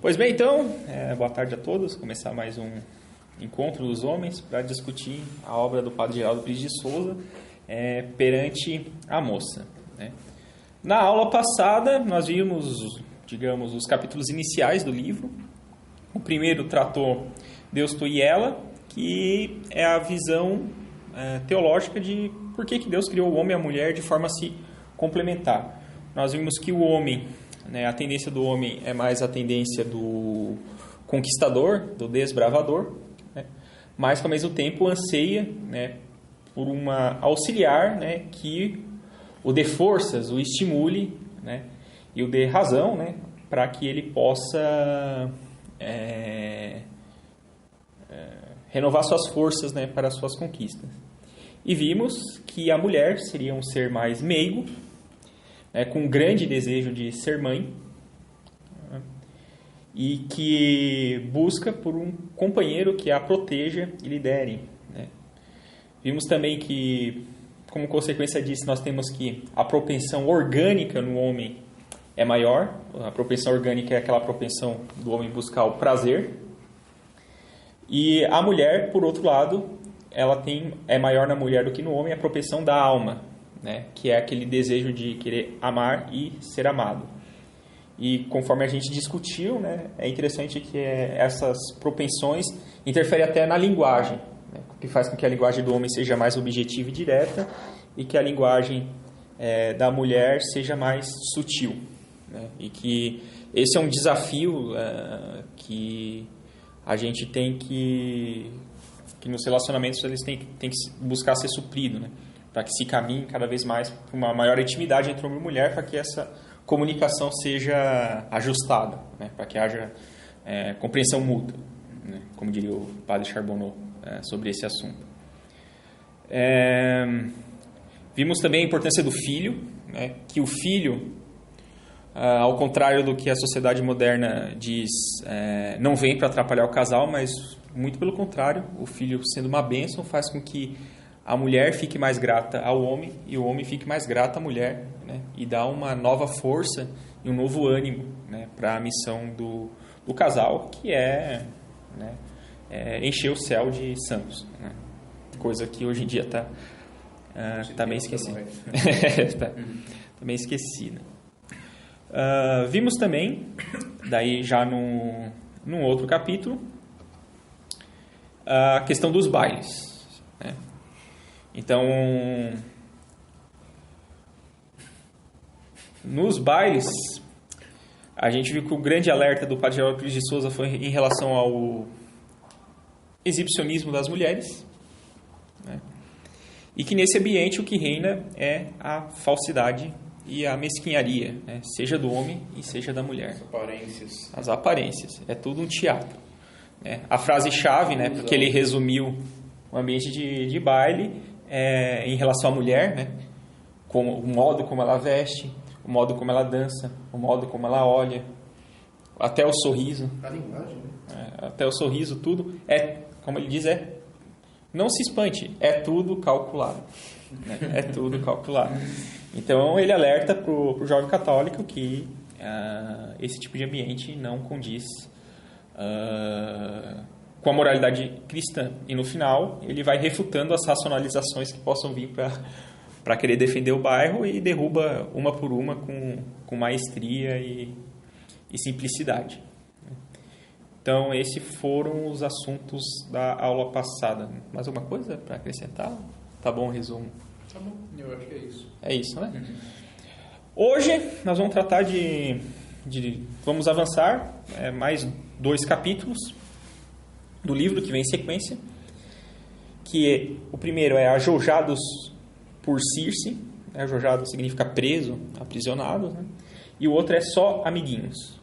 Pois bem, então, boa tarde a todos. Começar mais um Encontro dos Homens para discutir a obra do Padre Geraldo Pires de Souza, Perante a Moça. Né? Na aula passada, nós vimos, digamos, os capítulos iniciais do livro. O primeiro tratou Deus, Tu e Ela, que é a visão teológica de por que Deus criou o homem e a mulher de forma a se complementar. Nós vimos que o homem, a tendência do homem é mais a tendência do conquistador, do desbravador, mas que ao mesmo tempo anseia por uma auxiliar que o dê forças, o estimule e o dê razão para que ele possa renovar suas forças para as suas conquistas. E vimos que a mulher seria um ser mais meigo, com um grande desejo de ser mãe, e que busca por um companheiro que a proteja e lidere. Vimos também que, como consequência disso, nós temos que a propensão orgânica no homem é maior. A propensão orgânica é aquela propensão do homem buscar o prazer. E a mulher, por outro lado, é maior na mulher do que no homem a propensão da alma, que é aquele desejo de querer amar e ser amado. E conforme a gente discutiu, é interessante que essas propensões interferem até na linguagem, o que faz com que a linguagem do homem seja mais objetiva e direta e que a linguagem da mulher seja mais sutil. E que esse é um desafio que a gente tem que nos relacionamentos eles têm que buscar ser suprido, para que se caminhe cada vez mais para uma maior intimidade entre homem e mulher, para que essa comunicação seja ajustada, para que haja compreensão mútua, como diria o padre Charbonneau sobre esse assunto. Vimos também a importância do filho, que o filho, ao contrário do que a sociedade moderna diz, não vem para atrapalhar o casal, mas muito pelo contrário, o filho sendo uma bênção faz com que a mulher fique mais grata ao homem e o homem fique mais grato à mulher, e dá uma nova força e um novo ânimo para a missão do casal, que é encher o céu de santos, coisa que hoje em dia está bem esquecida. Tá bem esquecida. Vimos também, daí já num outro capítulo, a questão dos bailes. Então, nos bailes, a gente viu que o grande alerta do Padre Geraldo Pires de Souza foi em relação ao exibicionismo das mulheres, e que nesse ambiente o que reina é a falsidade e a mesquinharia, seja do homem e seja da mulher. As aparências. É tudo um teatro. A frase-chave, porque ele resumiu o ambiente de baile em relação à mulher, como o modo como ela veste, o modo como ela dança, o modo como ela olha, até o sorriso. A linguagem, até o sorriso, tudo como ele diz, não se espante, é tudo calculado. É tudo calculado. Então ele alerta para o jovem católico que esse tipo de ambiente não condiz com a moralidade cristã. E no final ele vai refutando as racionalizações que possam vir para querer defender o bairro e derruba uma por uma com maestria e simplicidade. Então esses foram os assuntos da aula passada. Mais alguma coisa para acrescentar? Tá bom o resumo? Tá bom, eu acho que é isso. É isso, Hoje nós vamos tratar vamos avançar mais 2 capítulos do livro que vem em sequência, que o primeiro é Ajojados por Circe, ajojado significa preso, aprisionado, e o outro é Só Amiguinhos.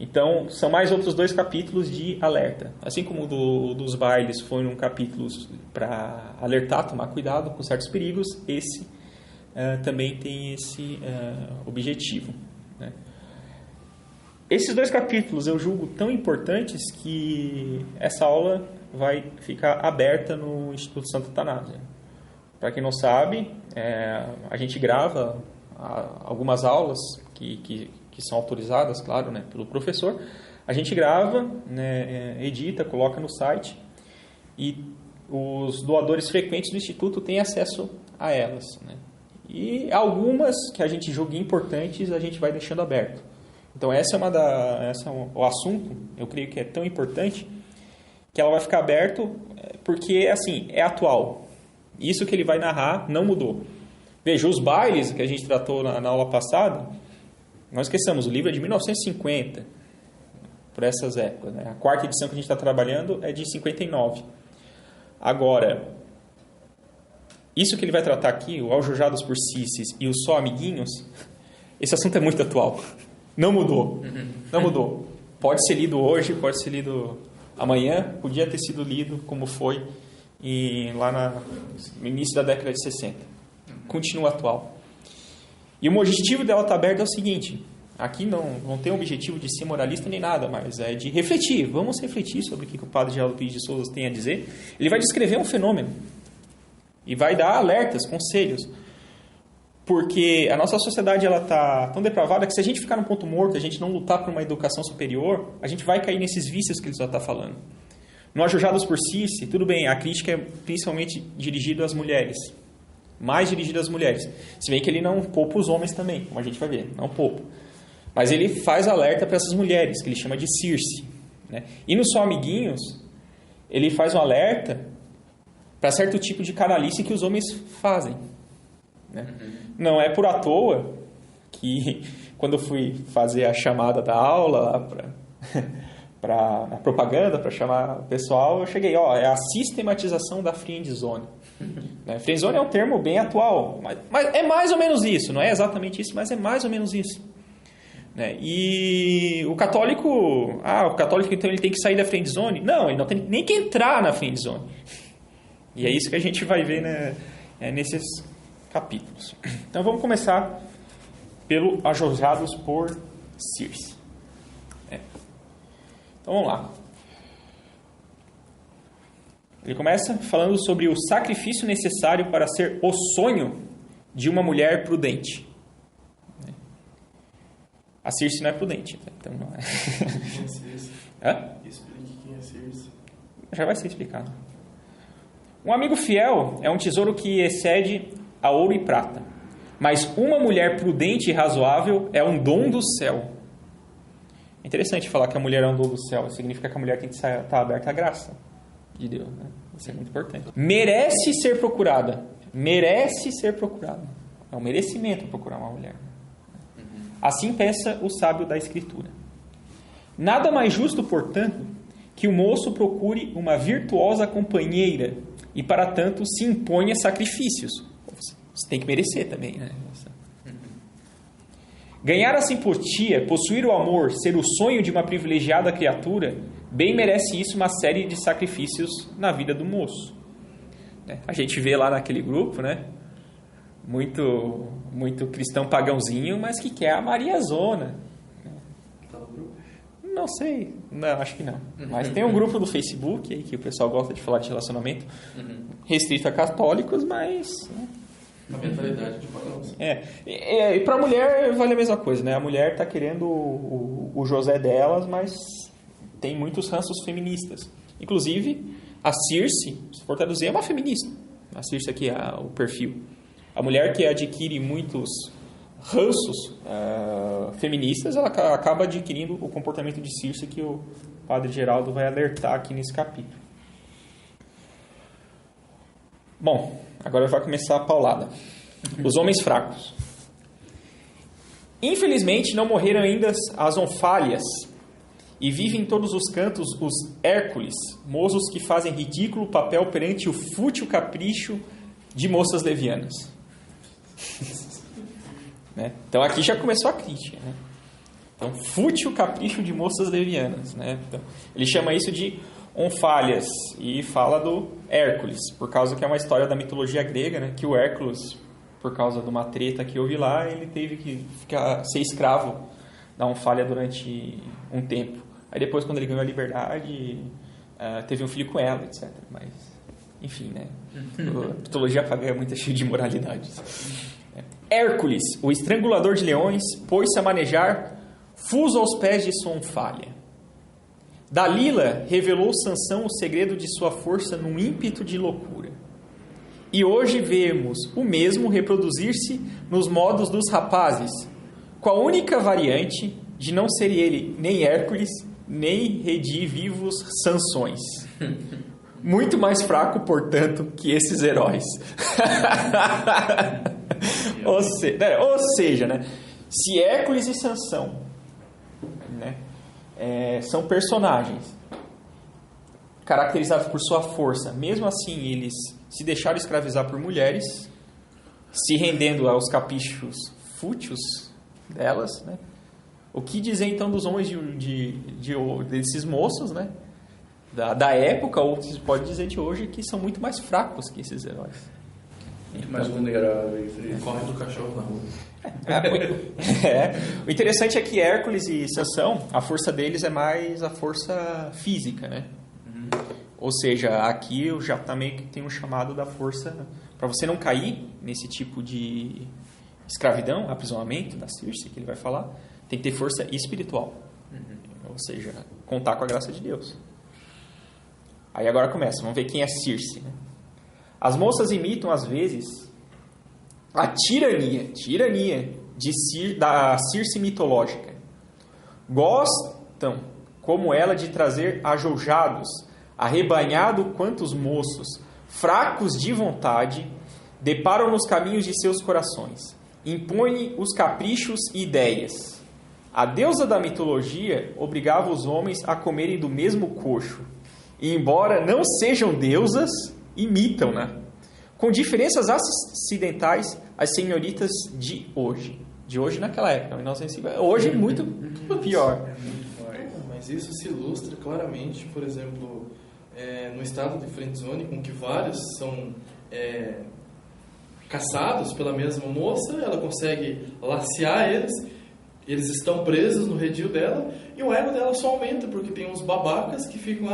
Então, são mais outros 2 capítulos de alerta. Assim como o dos bailes foi um capítulo para alertar, tomar cuidado com certos perigos, esse também tem esse objetivo. Esses 2 capítulos eu julgo tão importantes que essa aula vai ficar aberta no Instituto Santo Atanásio. Para quem não sabe, a gente grava algumas aulas que que são autorizadas, claro, né, pelo professor, a gente grava, né, edita, coloca no site e os doadores frequentes do Instituto têm acesso a elas, né? E algumas que a gente julga importantes a gente vai deixando aberto. Então esse é o assunto, eu creio que é tão importante que ela vai ficar aberto porque assim, é atual. Isso que ele vai narrar não mudou. Veja, os bailes que a gente tratou na aula passada, nós esquecemos, o livro é de 1950, por essas épocas, né? A quarta edição que a gente está trabalhando é de 59. Agora, isso que ele vai tratar aqui, o Aljojados por Cisses e o Só Amiguinhos, esse assunto é muito atual. Não mudou. Não mudou. Pode ser lido hoje, pode ser lido amanhã, podia ter sido lido como foi lá no início da década de 60. Continua atual. E o objetivo dela estar aberta é o seguinte, aqui não tem o objetivo de ser moralista nem nada, mas é de refletir. Vamos refletir sobre o que o padre Geraldo Pires de Souza tem a dizer. Ele vai descrever um fenômeno e vai dar alertas, conselhos. Porque a nossa sociedade está tão depravada que se a gente ficar no ponto morto, a gente não lutar por uma educação superior, a gente vai cair nesses vícios que ele só está falando. No Ajojados por Cici, tudo bem, a crítica é principalmente dirigida às mulheres. Mais dirigida às mulheres. Se bem que ele não poupa os homens também, como a gente vai ver, não poupa. Mas ele faz alerta para essas mulheres, que ele chama de Circe, né? E no Só Amiguinhos, ele faz um alerta para certo tipo de canalice que os homens fazem, né? Não é por à toa que quando eu fui fazer a chamada da aula para a propaganda, para chamar o pessoal, eu cheguei, é a sistematização da friendzone. Né? Friendzone é um termo bem atual, mas é mais ou menos isso, não é exatamente isso, mas é mais ou menos isso. Né? E o católico então ele tem que sair da friendzone? Não, ele não tem nem que entrar na friendzone. E é isso que a gente vai ver, né, nesses capítulos. Então vamos começar pelo Ajojados por Circe. Então vamos lá. Ele começa falando sobre o sacrifício necessário para ser o sonho de uma mulher prudente. A Circe não é prudente, então não é. Quem é Circe? Explique quem é Circe. Já vai ser explicado. Um amigo fiel é um tesouro que excede a ouro e prata, mas uma mulher prudente e razoável é um dom do céu. É interessante falar que a mulher é um dom do céu, significa que a mulher tem que estar aberta à graça de Deus, né? Isso é muito importante. Merece ser procurada. Merece ser procurada. É um merecimento procurar uma mulher. Assim pensa o sábio da Escritura. Nada mais justo, portanto, que o moço procure uma virtuosa companheira e, para tanto, se imponha sacrifícios. Você tem que merecer também, né? Ganhar a simpatia, possuir o amor, ser o sonho de uma privilegiada criatura, bem merece isso uma série de sacrifícios na vida do moço. A gente vê lá naquele grupo, né? Muito cristão pagãozinho, mas que quer a Mariazona. Não sei, não, acho que não. Mas tem um grupo do Facebook aí que o pessoal gosta de falar de relacionamento, restrito a católicos, mas... A mentalidade de pagãos. E para a mulher vale a mesma coisa, né? A mulher está querendo o José delas, mas tem muitos ranços feministas. Inclusive, a Circe, se for traduzir, é uma feminista. A Circe aqui é o perfil. A mulher que adquire muitos ranços feministas, ela acaba adquirindo o comportamento de Circe que o padre Geraldo vai alertar aqui nesse capítulo. Bom, agora vai começar a paulada. Os homens fracos. Infelizmente, não morreram ainda as onfalhas e vivem em todos os cantos os Hércules, moços que fazem ridículo papel perante o fútil capricho de moças levianas. Né? Então aqui já começou a crítica. Né? Então, fútil capricho de moças levianas. Né? Então, ele chama isso de onfalhas e fala do Hércules, por causa que é uma história da mitologia grega, né? Que o Hércules, por causa de uma treta que houve lá, ele teve que ser escravo da onfalha durante um tempo. Aí depois, quando ele ganhou a liberdade, teve um filho com ela, etc. Mas, enfim, né? A mitologia pagã é muito cheia de imoralidades. Hércules, o estrangulador de leões, pôs-se a manejar fuso aos pés de sua onfalha. Dalila revelou Sansão o segredo de sua força num ímpeto de loucura. E hoje vemos o mesmo reproduzir-se nos modos dos rapazes, com a única variante de não ser ele nem Hércules, nem redivivos Sansões. Muito mais fraco, portanto, que esses heróis. ou seja, né, se Hércules e Sansão, né, são personagens caracterizados por sua força, mesmo assim eles se deixaram escravizar por mulheres, se rendendo aos caprichos fúteis delas, né? O que dizer então dos homens desses moços, né? Da época, ou se pode dizer de hoje, que são muito mais fracos que esses heróis. Muito mais vulneráveis. Corre do cachorro na rua. O interessante é que Hércules e Sansão, a força deles é mais a força física, né? Ou seja, aqui eu já também tenho um chamado da força para você não cair nesse tipo de escravidão, aprisionamento da Circe, que ele vai falar, tem que ter força espiritual. Ou seja, contar com a graça de Deus. Aí agora começa, vamos ver quem é Circe, né? As moças imitam às vezes a tirania da Circe mitológica. Gostam, como ela, de trazer ajoujados, arrebanhado quantos moços, fracos de vontade, deparam nos caminhos de seus corações. Impõe os caprichos e ideias. A deusa da mitologia obrigava os homens a comerem do mesmo coxo. E, embora não sejam deusas, imitam-na. Com diferenças acidentais, as senhoritas de hoje. De hoje naquela época, 1950. Hoje muito pior. Mas isso se ilustra claramente, por exemplo, no estado de friendzone, com que vários são caçados pela mesma moça, ela consegue laciar eles estão presos no redil dela, e o ego dela só aumenta, porque tem uns babacas que ficam,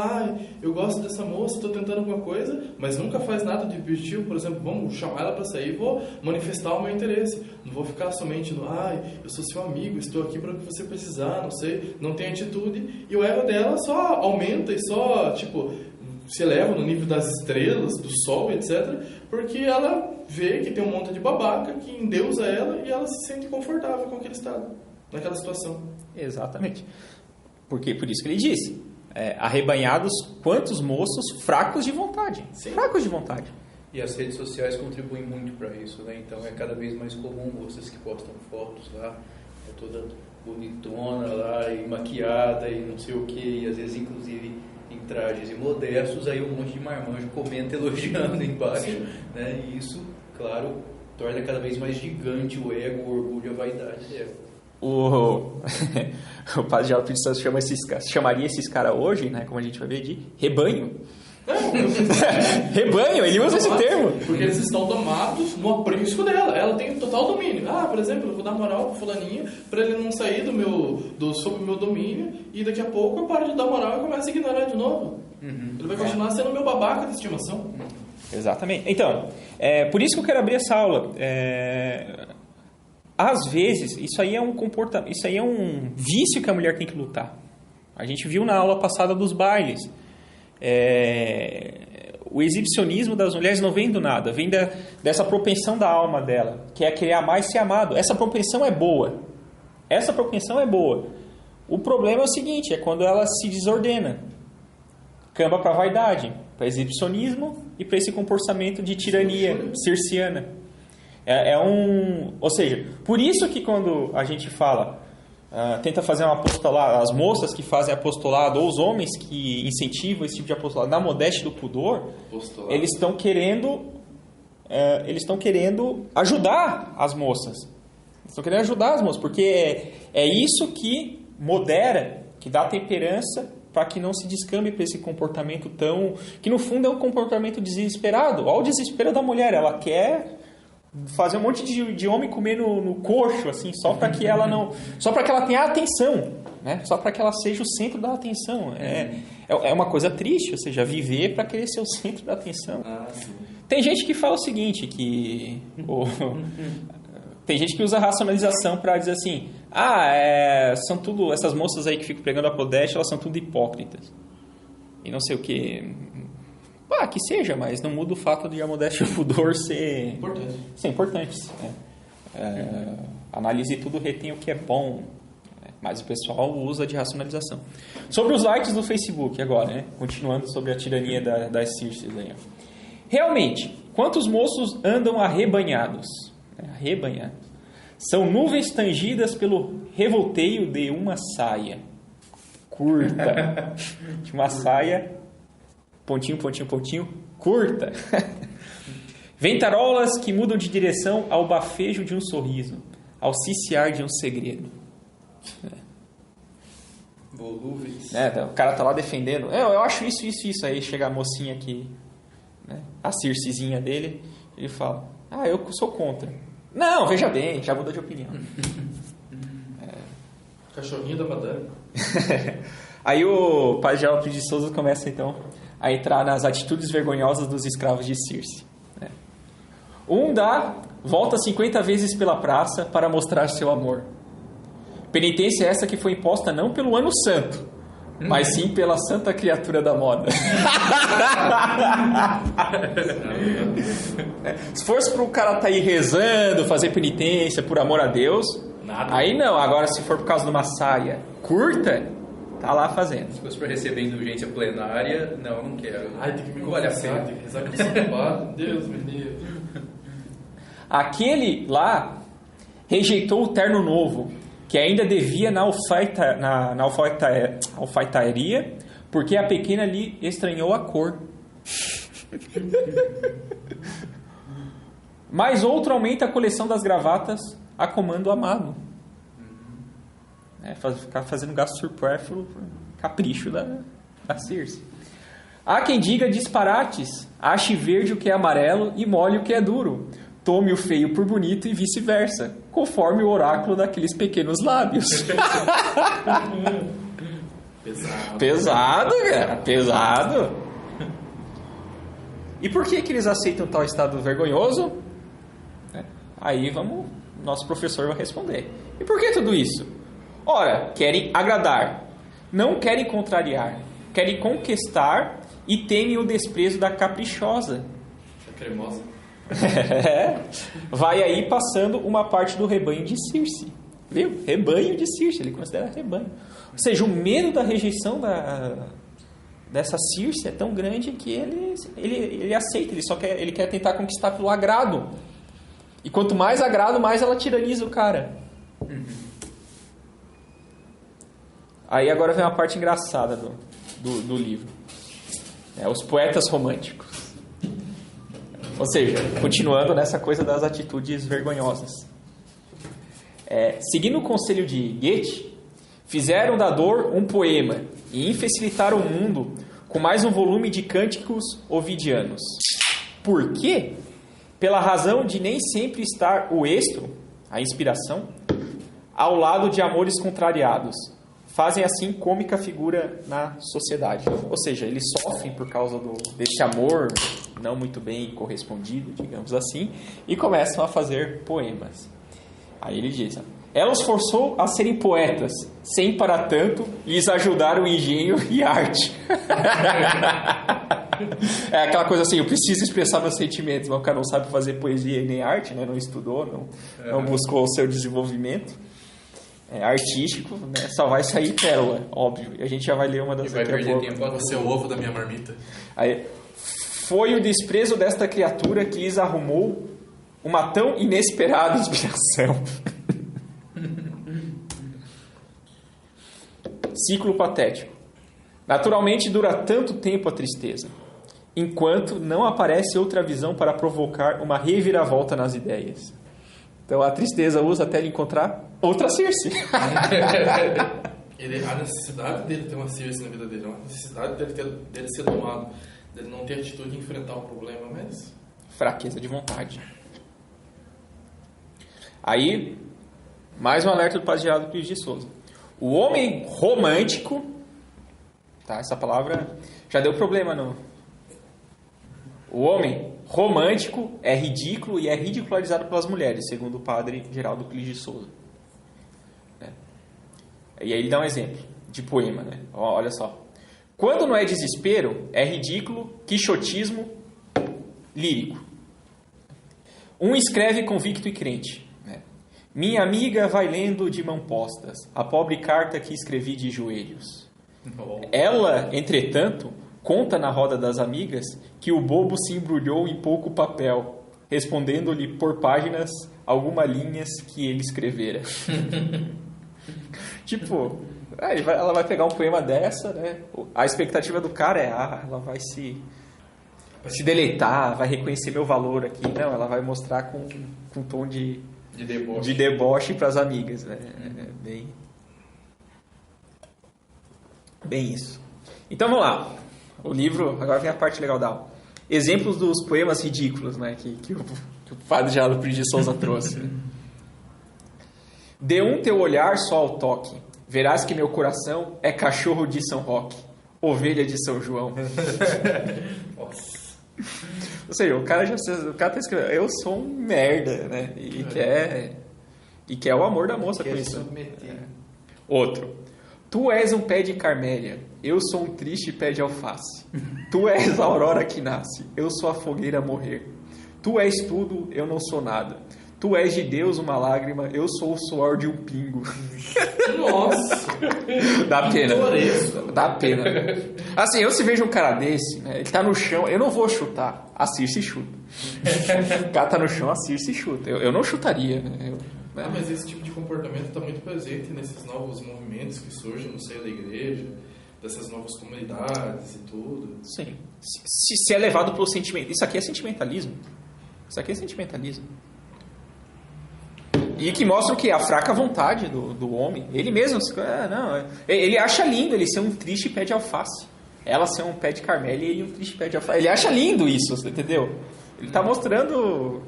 eu gosto dessa moça, estou tentando alguma coisa, mas nunca faz nada de objetivo. Por exemplo, vamos chamar ela para sair, vou manifestar o meu interesse, não vou ficar somente no, eu sou seu amigo, estou aqui para o que você precisar, não sei, não tem atitude, e o ego dela só aumenta e só, se eleva no nível das estrelas, do sol, etc., porque ela vê que tem um monte de babaca que endeusa ela e ela se sente confortável com aquele estado, naquela situação. Exatamente. Por isso que ele disse, arrebanhados quantos moços fracos de vontade. Sim. Fracos de vontade. E as redes sociais contribuem muito para isso, né? Então é cada vez mais comum moças que postam fotos lá, toda bonitona lá, e maquiada e não sei o que, e às vezes inclusive em trajes imodestos, aí um monte de marmanjo comenta elogiando embaixo, né? E isso, claro, torna cada vez mais gigante o ego, o orgulho, a vaidade dela. O padre Geraldo Pinto Santos chamaria esses caras hoje, né, como a gente vai ver, de rebanho. Rebanho, ele usa esse termo. Porque eles estão domados no aprisco dela. Ela tem total domínio. Por exemplo, eu vou dar moral pro fulaninho para ele não sair sob o meu domínio, e daqui a pouco eu paro de dar moral e começo a ignorar de novo. Ele vai continuar sendo meu babaca de estimação. Exatamente. Então, por isso que eu quero abrir essa aula. Às vezes, isso aí é um comportamento, isso aí é um vício que a mulher tem que lutar. A gente viu na aula passada dos bailes. O exibicionismo das mulheres não vem do nada, vem dessa propensão da alma dela, que é querer amar e ser amado. Essa propensão é boa. O problema é o seguinte, é quando ela se desordena. Camba para a vaidade, para exibicionismo e para esse comportamento de tirania circiana. Ou seja, por isso que quando a gente fala, tenta fazer um apostolado, as moças que fazem apostolado, ou os homens que incentivam esse tipo de apostolado na modéstia do pudor, eles estão querendo ajudar as moças. Porque é isso que modera, que dá temperança para que não se descambe para esse comportamento que no fundo é um comportamento desesperado. Olha o desespero da mulher, ela quer fazer um monte de homem comer no coxo, assim, só para que ela tenha atenção, né? Só para que ela seja o centro da atenção. É uma coisa triste, ou seja, viver para querer ser o centro da atenção. Tem gente que fala o seguinte, tem gente que usa racionalização para dizer assim, São tudo, essas moças aí que ficam pregando a Podeste, elas são tudo hipócritas. E não sei o que. Que seja, mas não muda o fato de a modéstia e o pudor ser importantes. Analise tudo, retém o que é bom. Mas o pessoal usa de racionalização. Sobre os likes do Facebook agora, né? Continuando sobre a tirania das Circes aí. Realmente, quantos moços andam arrebanhados? Arrebanhados. São nuvens tangidas pelo revolteio de uma saia curta. De uma saia, pontinho, pontinho, pontinho, curta. Ventarolas que mudam de direção ao bafejo de um sorriso, ao ciciar de um segredo. Volúveis. O cara tá lá defendendo. Eu acho isso. Aí chega a mocinha aqui, né? A Circezinha dele, ele fala: eu sou contra. Não, veja bem, já mudou de opinião. Cachorrinho da madame. Aí o padre Geraldo Pires de Souza começa então a entrar nas atitudes vergonhosas dos escravos de Circe. Um volta 50 vezes pela praça para mostrar seu amor. Penitência essa que foi imposta não pelo ano santo, mas sim pela santa criatura da moda. Se fosse para o cara estar aí rezando, fazer penitência por amor a Deus, nada. Aí não. Agora, se for por causa de uma saia curta, tá lá fazendo. Se fosse para receber indulgência plenária, não quero. Tem que me confessar, tem que rezar com essa barra. Deus me livre. Aquele lá rejeitou o terno novo, que ainda devia na alfaiataria, porque a pequena lhe estranhou a cor. Mas outro aumenta a coleção das gravatas a comando amado. Ficar fazendo gasto supérfluo, capricho da Circe. Há quem diga disparates, ache verde o que é amarelo e molhe o que é duro. Tome o feio por bonito e vice-versa, conforme o oráculo daqueles pequenos lábios. Pesado, cara, pesado. E por que eles aceitam tal estado vergonhoso? Aí nosso professor vai responder. E por que tudo isso? Ora, querem agradar, não querem contrariar, querem conquistar e temem o desprezo da caprichosa. Cremosa. Vai aí passando uma parte do rebanho de Circe. Viu? Rebanho de Circe, ele considera rebanho. Ou seja, o medo da rejeição dessa Circe é tão grande que ele aceita, ele quer tentar conquistar pelo agrado. E quanto mais agrado, mais ela tiraniza o cara. Aí agora vem uma parte engraçada do livro. Os poetas românticos. Ou seja, continuando nessa coisa das atitudes vergonhosas. Seguindo o conselho de Goethe, fizeram da dor um poema e infecilitaram o mundo com mais um volume de cânticos ovidianos. Por quê? Pela razão de nem sempre estar o estro, a inspiração, ao lado de amores contrariados. Fazem assim cômica figura na sociedade. Ou seja, eles sofrem por causa desse amor não muito bem correspondido, digamos assim, e começam a fazer poemas. Aí ele diz: ela os forçou a serem poetas, sem para tanto lhes ajudar o engenho e arte. É aquela coisa assim, eu preciso expressar meus sentimentos, mas o cara não sabe fazer poesia nem arte, né? Não estudou, não buscou o seu desenvolvimento artístico, né? Só vai sair pérola, óbvio. E a gente já vai ler uma das daqui a pouco. Você é o ovo da minha marmita. Aí, foi o desprezo desta criatura que lhes arrumou uma tão inesperada inspiração. Ciclo patético. Naturalmente dura tanto tempo a tristeza, enquanto não aparece outra visão para provocar uma reviravolta nas ideias. Então a tristeza usa até ele encontrar outra Circe. A necessidade dele ter uma Circe na vida dele, a necessidade dele ser domado, dele não ter atitude de enfrentar o problema, mas... fraqueza de vontade. Aí, mais um alerta do padre Geraldo Pires de Souza. O homem romântico, tá? Essa palavra já deu problema, não? O homem romântico é ridículo e é ridicularizado pelas mulheres, segundo o padre Geraldo Pires de Souza. E aí ele dá um exemplo de poema, né? Olha só. Quando não é desespero, é ridículo, quixotismo lírico. Um escreve convicto e crente. Né? Minha amiga vai lendo de mão postas a pobre carta que escrevi de joelhos. Ela, entretanto, conta na roda das amigas que o bobo se embrulhou em pouco papel, respondendo-lhe por páginas algumas linhas que ele escrevera. Tipo, ela vai pegar um poema dessa, né? A expectativa do cara é, ela vai se deleitar, vai reconhecer meu valor aqui. Não, ela vai mostrar com um tom de deboche para as amigas, né? Bem isso. Então vamos lá. O livro, agora vem a parte legal da aula. Exemplos dos poemas ridículos, né? Que o padre Geraldo Pires de Souza trouxe. Né? Dê um teu olhar só ao toque. Verás que meu coração é cachorro de São Roque, ovelha de São João. Ou seja, o cara tá escrevendo, eu sou um merda, né? E quer o amor da moça com isso. Outro. Tu és um pé de carmélia, eu sou um triste pé de alface. Tu és a aurora que nasce, eu sou a fogueira a morrer. Tu és tudo, eu não sou nada. Tu és de Deus uma lágrima, eu sou o suor de um pingo. Nossa! Dá pena. Dá pena. Assim, eu se vejo um cara desse, né, ele tá no chão, eu não vou chutar, a Circe chuta. O cara tá no chão, a Circe chuta. Eu não chutaria, né? Mas esse tipo de comportamento está muito presente nesses novos movimentos que surgem no seio da igreja, dessas novas comunidades e tudo. Sim. Se é levado pelo sentimento. Isso aqui é sentimentalismo. E que mostra o que? A fraca vontade do homem. Ele mesmo, ele acha lindo ele ser um triste pé de alface. Ela ser um pé de carmélia e ele um triste pé de alface. Ele acha lindo isso, você entendeu? Ele está mostrando...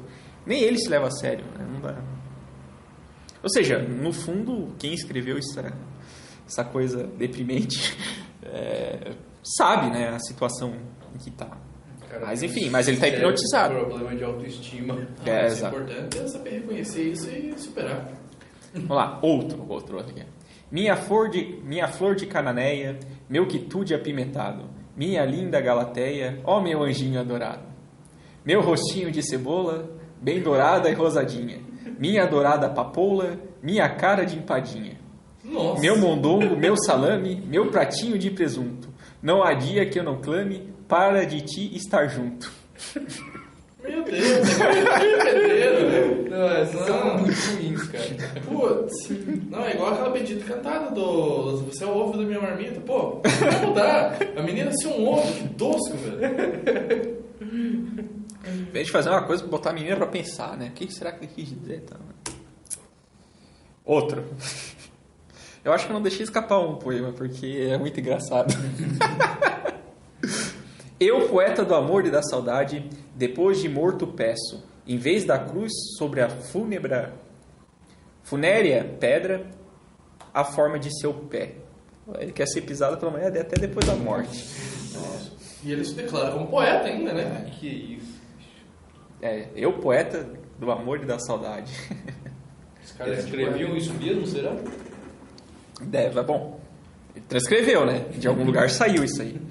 Nem ele se leva a sério. Né? Não dá... Ou seja, no fundo, quem escreveu essa coisa deprimente sabe, né, a situação em que está. Mas enfim, mas ele está hipnotizado. Problema de autoestima. O importante é saber reconhecer isso e superar. Vamos lá, outro aqui. Minha flor de cananeia, meu quitude apimentado, minha linda Galateia, ó meu anjinho adorado. Meu rostinho de cebola, bem dourada e rosadinha. Minha adorada papoula, minha cara de empadinha. Nossa. Meu mondongo, meu salame, meu pratinho de presunto. Não há dia que eu não clame para de ti estar junto. Meu Deus, que não, essas são muito ruins, cara. Putz, não, é igual aquela bendita cantada do Você é o ovo da minha marmita. Pô, não mudar. A menina ser um ovo, que tosco, velho. Em vez de fazer uma coisa, botar a menina pra pensar, né? O que será que ele quis dizer? Então? Outro. Eu acho que eu não deixei escapar um poema, porque é muito engraçado. Eu, poeta do amor e da saudade, depois de morto peço, em vez da cruz sobre a funérea pedra, a forma de seu pé. Ele quer ser pisado pela manhã até depois da morte. E ele se declara como poeta ainda, né? Que isso. Eu, poeta do amor e da saudade. Os caras escreviam isso mesmo, será? Bom, ele transcreveu, né? De algum lugar saiu isso aí.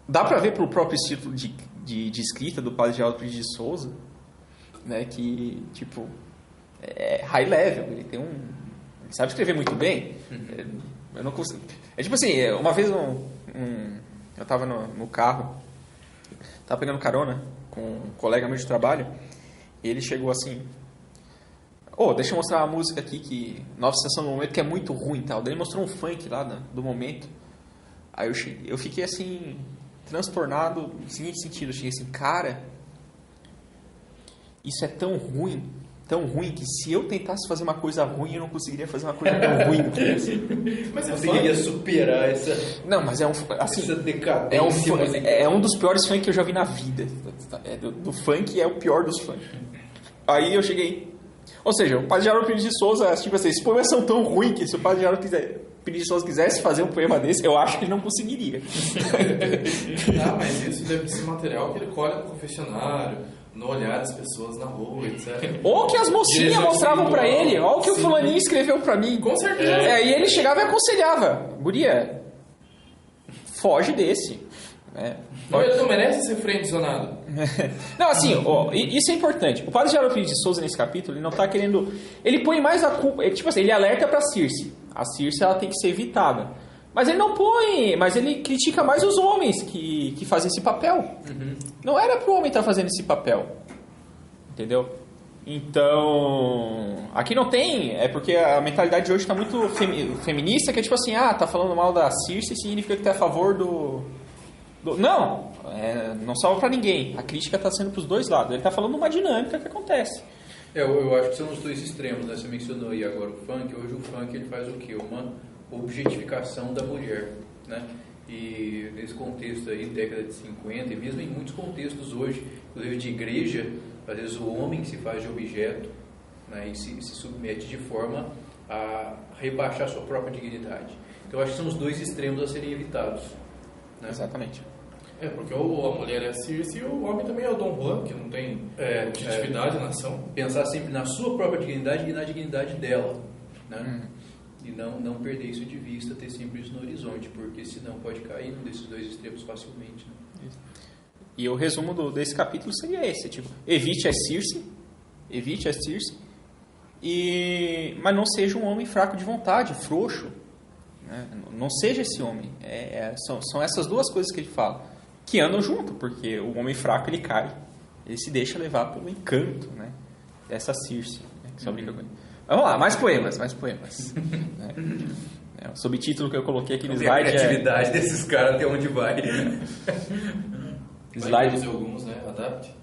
Dá pra ver pelo próprio estilo de escrita do padre Geraldo Pires de Souza, né? Que, tipo, é high level. Ele sabe escrever muito bem. Eu não consigo... É tipo assim, uma vez eu tava no carro, tava pegando carona com um colega meu de trabalho, e ele chegou assim, deixa eu mostrar uma música aqui, que Nova Estação do Momento, que é muito ruim e tal. Daí ele mostrou um funk lá do momento. Aí eu fiquei assim, transtornado no seguinte sentido, eu cheguei assim, cara, isso é tão ruim, que se eu tentasse fazer uma coisa ruim, eu não conseguiria fazer uma coisa tão ruim. Mas eu conseguiria superar essa... Não, mas assim, essa decadência. É um dos piores funk que eu já vi na vida. Do funk é o pior dos funk. Aí eu cheguei... Ou seja, o padre Geraldo Pires de Souza, tipo assim, esses poemas são tão ruins que se o padre Geraldo Pires de Souza quisesse fazer um poema desse, eu acho que ele não conseguiria. Mas isso deve ser material que ele colhe no confessionário, no olhar das pessoas na rua, etc. Ou que as mocinhas mostravam pra ele, olha o que o fulaninho escreveu pra mim. Com certeza. E ele chegava e aconselhava, guria, foge desse. Não, ele não merece ser friendzonado. Não, assim, isso é importante. O padre Geraldo Pires de Souza, nesse capítulo, ele não tá querendo... Ele põe mais a culpa... Tipo assim, ele alerta pra Circe. A Circe, ela tem que ser evitada. Mas ele não põe... Mas ele critica mais os homens que fazem esse papel. Uhum. Não era pro homem estar fazendo esse papel. Entendeu? Então... Aqui não tem... É porque a mentalidade de hoje tá muito feminista, que é tipo assim, tá falando mal da Circe, significa que tá a favor do... Não, não salva pra ninguém. A crítica está sendo pros dois lados. Ele está falando uma dinâmica que acontece. Eu acho que são os dois extremos, né? Você mencionou aí agora o funk. Hoje o funk ele faz o quê? Uma objetificação da mulher, né? E nesse contexto aí, década de 50, e mesmo em muitos contextos hoje, inclusive de igreja, às vezes o homem se faz de objeto, né? E se submete de forma a rebaixar sua própria dignidade. Então eu acho que são os dois extremos a serem evitados. Né? Exatamente. Porque ou a mulher é a Circe e o homem também é o Dom Juan, que não tem objetividade na ação. Pensar sempre na sua própria dignidade e na dignidade dela, né? E não perder isso de vista, ter sempre isso no horizonte, porque senão pode cair num desses dois extremos facilmente. Né? E o resumo desse capítulo seria esse, tipo, evite a Circe, mas não seja um homem fraco de vontade, frouxo. Não seja esse homem. São essas duas coisas que ele fala, que andam junto, porque o homem fraco ele cai, ele se deixa levar pelo encanto, né, dessa Circe, né, que só brinca com ele. Vamos lá, mais poemas. O subtítulo que eu coloquei aqui no slide a criatividade desses caras até onde vai. Slide. Alguns, né? Adapte.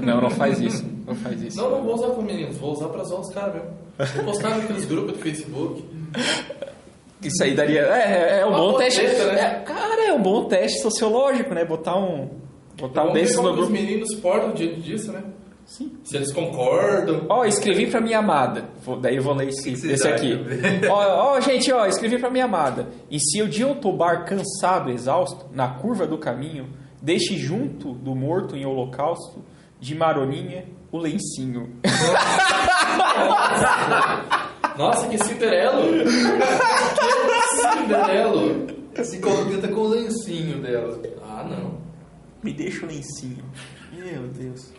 Não faz isso. Não vou usar com meninos, vou usar pra zoar os caras mesmo. Vou postar naqueles grupos do Facebook. Isso aí daria... É um bom teste. Né? É um bom teste sociológico, né? Botar um desses no grupo. Os meninos portam diante disso, né? Sim. Se eles concordam. Escrevi pra minha amada. Daí eu vou ler esse aqui. Gente, escrevi pra minha amada. E se o dia eu tobar cansado, exausto, na curva do caminho, deixe junto do morto em holocausto, de maroninha, o lencinho. Nossa, que cinderelo! Que cinderelo! Se contenta com o lencinho dela. Não. Me deixa o lencinho. Meu Deus.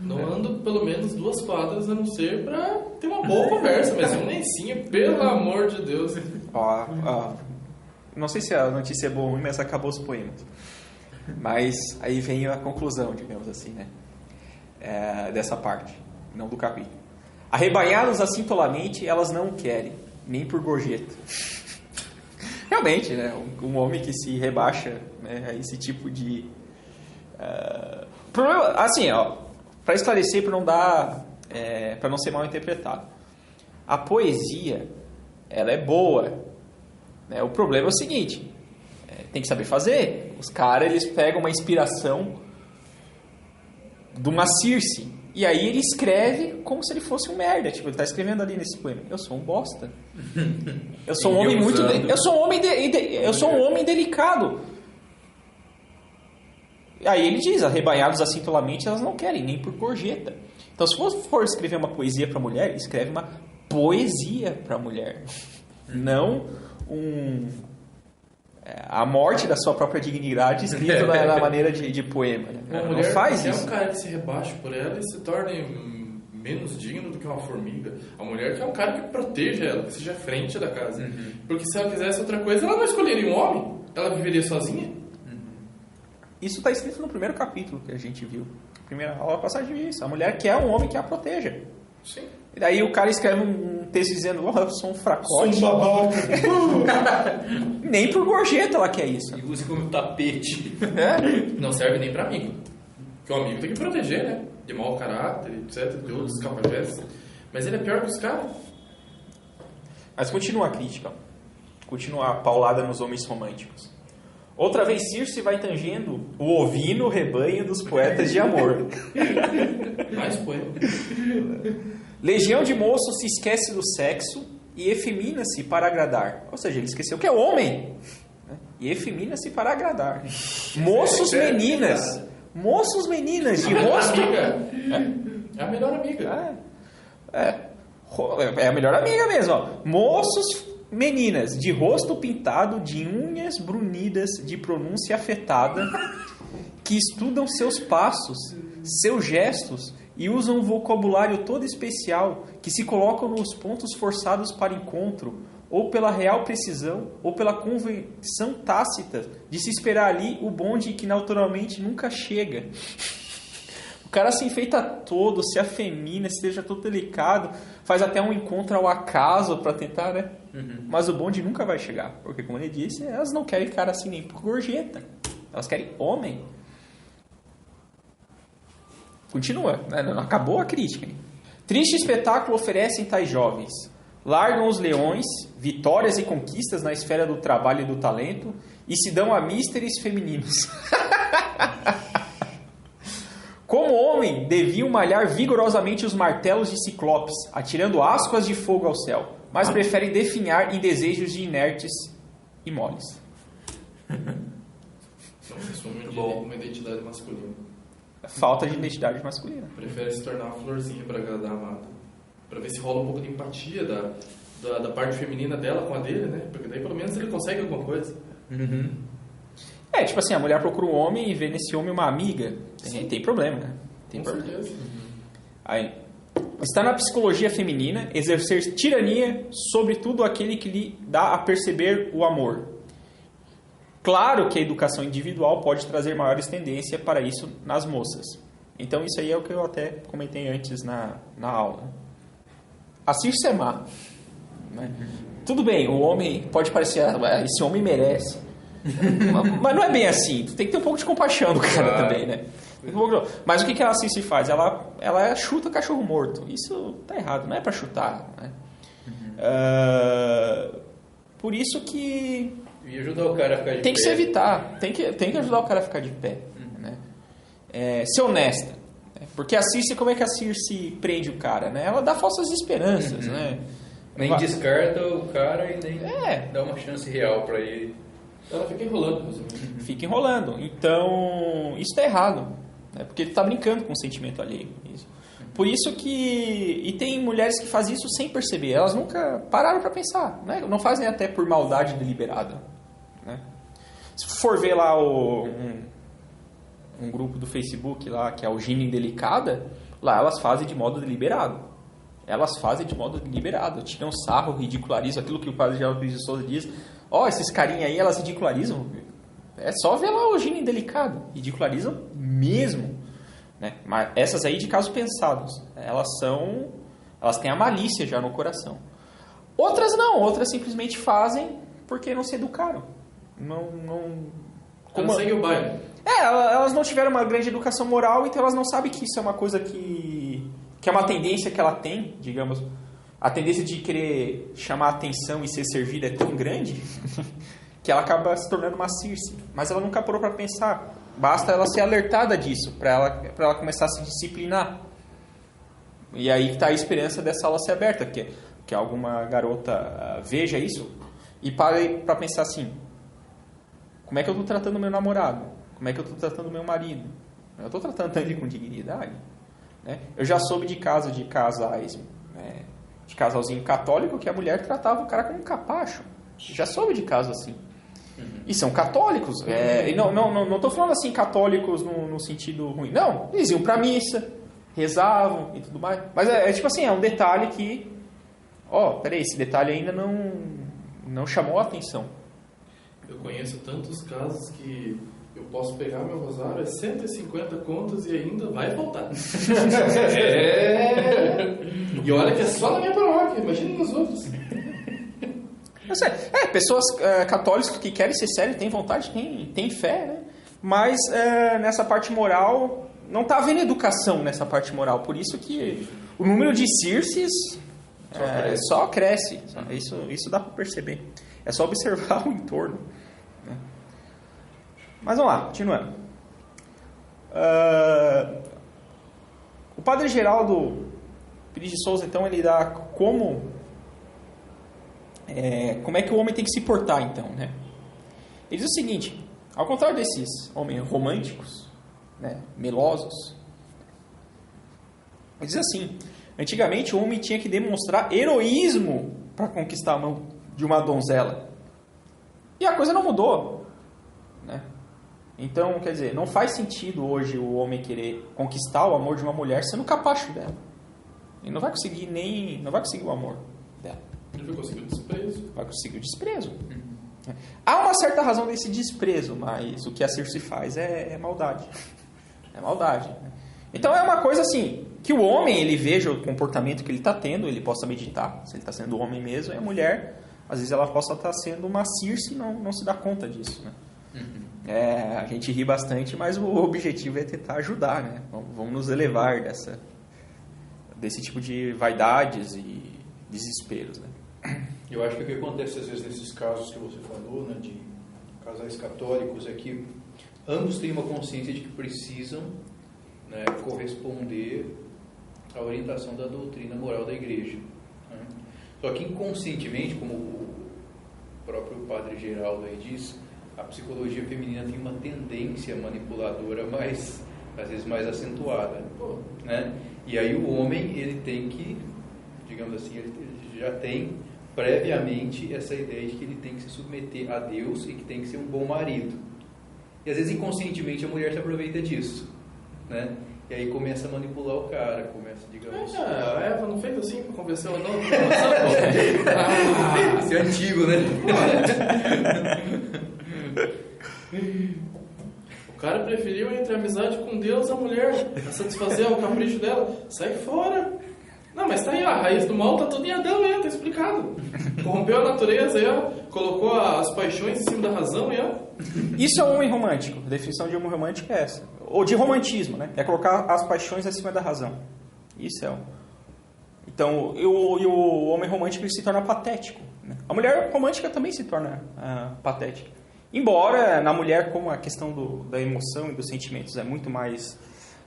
Não ando pelo menos 2 quadras, a não ser pra ter uma boa conversa, mas um lencinho, pelo amor de Deus. Não sei se a notícia é boa ou ruim, mas acabou os poemas. Mas aí vem a conclusão, digamos assim, né? Dessa parte, não do capítulo. Arrebanhá-los assim tolamente, elas não querem, nem por gorjeta. Realmente, né? Um homem que se rebaixa, né, a esse tipo de... Assim, para esclarecer, para não dar... para não ser mal interpretado. A poesia, ela é boa. Né? O problema é o seguinte, tem que saber fazer. Os caras, eles pegam uma inspiração de uma Circe. E aí ele escreve como se ele fosse um merda. Tipo, ele tá escrevendo ali nesse poema: eu sou um bosta. Eu sou um homem muito... Eu sou um homem delicado. Aí ele diz: arrebanhados assim tolamente, elas não querem, nem por gorjeta. Então, se for escrever uma poesia para mulher, escreve uma poesia para mulher. Não a morte da sua própria dignidade escrita na maneira de poema. Né? Uma não mulher faz que isso. É um cara que se rebaixa por ela e se torne menos digno do que uma formiga. A mulher que é um cara que proteja ela, que seja frente da casa. Uhum. Porque se ela quisesse outra coisa, ela não escolheria um homem. Ela viveria sozinha. Uhum. Isso está escrito no primeiro capítulo que a gente viu. Primeira aula passagem disso. A mulher quer um homem que a proteja. Sim. E daí o cara escreve um texto dizendo: eu sou um fracote. Sou um babaca. Nem por gorjeta ela quer isso. E use como tapete. Não serve nem pra amigo. Porque o amigo tem que proteger, né? De mau caráter, etc. De outros capajetes. Mas ele é pior que os caras. Mas continua a crítica. Continua a paulada nos homens românticos. Outra vez Circe vai tangendo o ovino rebanho dos poetas de amor. Mais poema. Legião de moços se esquece do sexo e efemina-se para agradar. Ou seja, ele esqueceu que é homem. E efemina-se para agradar. Moços, Moços, meninas, de rosto... É a melhor amiga. É a melhor amiga mesmo, ó. Moços, meninas, de rosto pintado, de unhas brunidas, de pronúncia afetada, que estudam seus passos, seus gestos e usam um vocabulário todo especial, que se colocam nos pontos forçados para encontro, ou pela real precisão, ou pela convenção tácita de se esperar ali o bonde que naturalmente nunca chega. O cara se enfeita todo, se afemina, se deixa todo delicado, faz até um encontro ao acaso para tentar, né? Mas o bonde nunca vai chegar, porque, como ele disse, elas não querem cara assim nem por gorjeta, elas querem homem. Continua, né? Não acabou a crítica. Hein? Triste espetáculo oferecem tais jovens. Largam os leões, vitórias e conquistas na esfera do trabalho e do talento, e se dão a místeres femininos. Como homem, deviam malhar vigorosamente os martelos de Ciclopes, atirando ascuas de fogo ao céu, mas preferem definhar em desejos de inertes e moles. Uma identidade masculina. Falta de identidade masculina. Prefere se tornar uma florzinha para agradar a amada. Para ver se rola um pouco de empatia da parte feminina dela com a dele, né? Porque daí pelo menos ele consegue alguma coisa. Tipo assim, a mulher procura um homem e vê nesse homem uma amiga. Tem problema, né? Tem com problema. certeza. Aí, está na psicologia feminina exercer tirania sobre tudo aquele que lhe dá a perceber o amor. Claro que a educação individual pode trazer maiores tendências para isso nas moças. Então isso aí é o que eu até comentei antes na aula. A Circe é má, né? Tudo bem, o homem pode parecer, esse homem merece. Mas não é bem assim. Tu tem que ter um pouco de compaixão do cara também, né? Mas o que a Circe faz? Ela chuta cachorro morto. Isso tá errado, não é pra chutar, né? Por isso que E ajudar o cara a ficar de tem pé. que se evitar, tem que ajudar o cara a ficar de pé, né? Ser honesta, né? Porque a Circe, como é que a Circe prende o cara, né? Ela dá falsas esperanças, né? Nem descarta o cara e nem É. dá uma chance real pra ele. Ela fica enrolando. Fica enrolando. Então, isso tá errado, né? Porque ele tá brincando com o sentimento alheio. Isso. Por isso que... E tem mulheres que fazem isso sem perceber. Elas nunca pararam para pensar, né? Não fazem até por maldade deliberada, né? Se for ver lá um grupo do Facebook lá, que é o Gina Indelicada, lá elas fazem de modo deliberado. Elas fazem de modo deliberado. Tiram sarro, ridicularizam aquilo que o padre Geraldo Pires de Souza diz. Esses carinha aí, elas ridicularizam. É só ver lá o Gina Indelicado. Ridicularizam mesmo, né? Mas essas aí de casos pensados, elas têm a malícia já no coração. Outras não, outras simplesmente fazem porque não se educaram. Ela segue o baile. Elas não tiveram uma grande educação moral, então elas não sabem que isso é uma coisa que é uma tendência que ela tem, digamos. A tendência de querer chamar a atenção e ser servida é tão grande que ela acaba se tornando uma Circe. Mas ela nunca parou para pensar. Basta ela ser alertada disso, para ela começar a se disciplinar. E aí está a esperança dessa aula ser aberta, que alguma garota veja isso e pare para pensar assim: como é que eu estou tratando o meu namorado? Como é que eu estou tratando o meu marido? Eu estou tratando ele com dignidade, né? Eu já soube de casos de casais, de casalzinho católico, que a mulher tratava o cara como um capacho. Já soube de casos assim. E são católicos. E não estou falando assim católicos no sentido ruim. Não, eles iam para missa, rezavam e tudo mais. Mas tipo assim, é um detalhe que... peraí, esse detalhe ainda não chamou a atenção. Eu conheço tantos casos que eu posso pegar meu rosário, 150 contas e ainda vai faltar. E olha que é só na minha paróquia, imagina nos outros. Pessoas católicas que querem ser sérias, têm vontade, têm fé, né? Mas nessa parte moral, não está havendo educação nessa parte moral. Por isso que o número de Circes só cresce. Isso dá para perceber. É só observar o entorno, né? Mas vamos lá, continuando. O padre Geraldo Pires de Souza, então, ele dá como é que o homem tem que se portar, então, né? Ele diz o seguinte: ao contrário desses homens românticos, né, melosos. Ele diz assim: antigamente o homem tinha que demonstrar heroísmo para conquistar a mão de uma donzela. E a coisa não mudou, né? Então, quer dizer, não faz sentido hoje o homem querer conquistar o amor de uma mulher sendo capacho dela. Ele não vai conseguir o amor dela. Ele vai conseguir o desprezo. Vai conseguir o desprezo. Há uma certa razão desse desprezo, mas o que a Circe faz é maldade. É maldade. Né? Então é uma coisa assim, que o homem ele veja o comportamento que ele está tendo, ele possa meditar, se ele está sendo homem mesmo, e a mulher, às vezes ela possa estar sendo uma Circe e não se dá conta disso. Né? A gente ri bastante, mas o objetivo é tentar ajudar, né? Vamos nos elevar desse tipo de vaidades e desesperos, né? Eu acho que o que acontece às vezes nesses casos que você falou, né, de casais católicos, é que ambos têm uma consciência de que precisam, né, corresponder à orientação da doutrina moral da igreja. Né? Só que inconscientemente, como o próprio padre Geraldo aí diz, a psicologia feminina tem uma tendência manipuladora mais, às vezes mais acentuada, né? E aí o homem, ele tem que, digamos assim, ele já tem previamente essa ideia de que ele tem que se submeter a Deus e que tem que ser um bom marido. E às vezes inconscientemente a mulher se aproveita disso, né? E aí começa a manipular o cara, começa, digamos... A Eva não fez assim pra convencer ela, não? Isso é antigo, né? O cara preferiu entre a amizade com Deus e a mulher, a satisfazer o capricho dela. Sai fora! Não, mas tá aí, a raiz do mal tá tudo em Adão, tá explicado. Corrompeu a natureza, colocou as paixões em cima da razão, Isso é um homem romântico. A definição de homem romântico é essa. Ou de romantismo, né? É colocar as paixões acima da razão. Isso é um... Então, o homem romântico ele se torna patético. Né? A mulher romântica também se torna patética. Embora na mulher, como a questão da emoção e dos sentimentos é muito mais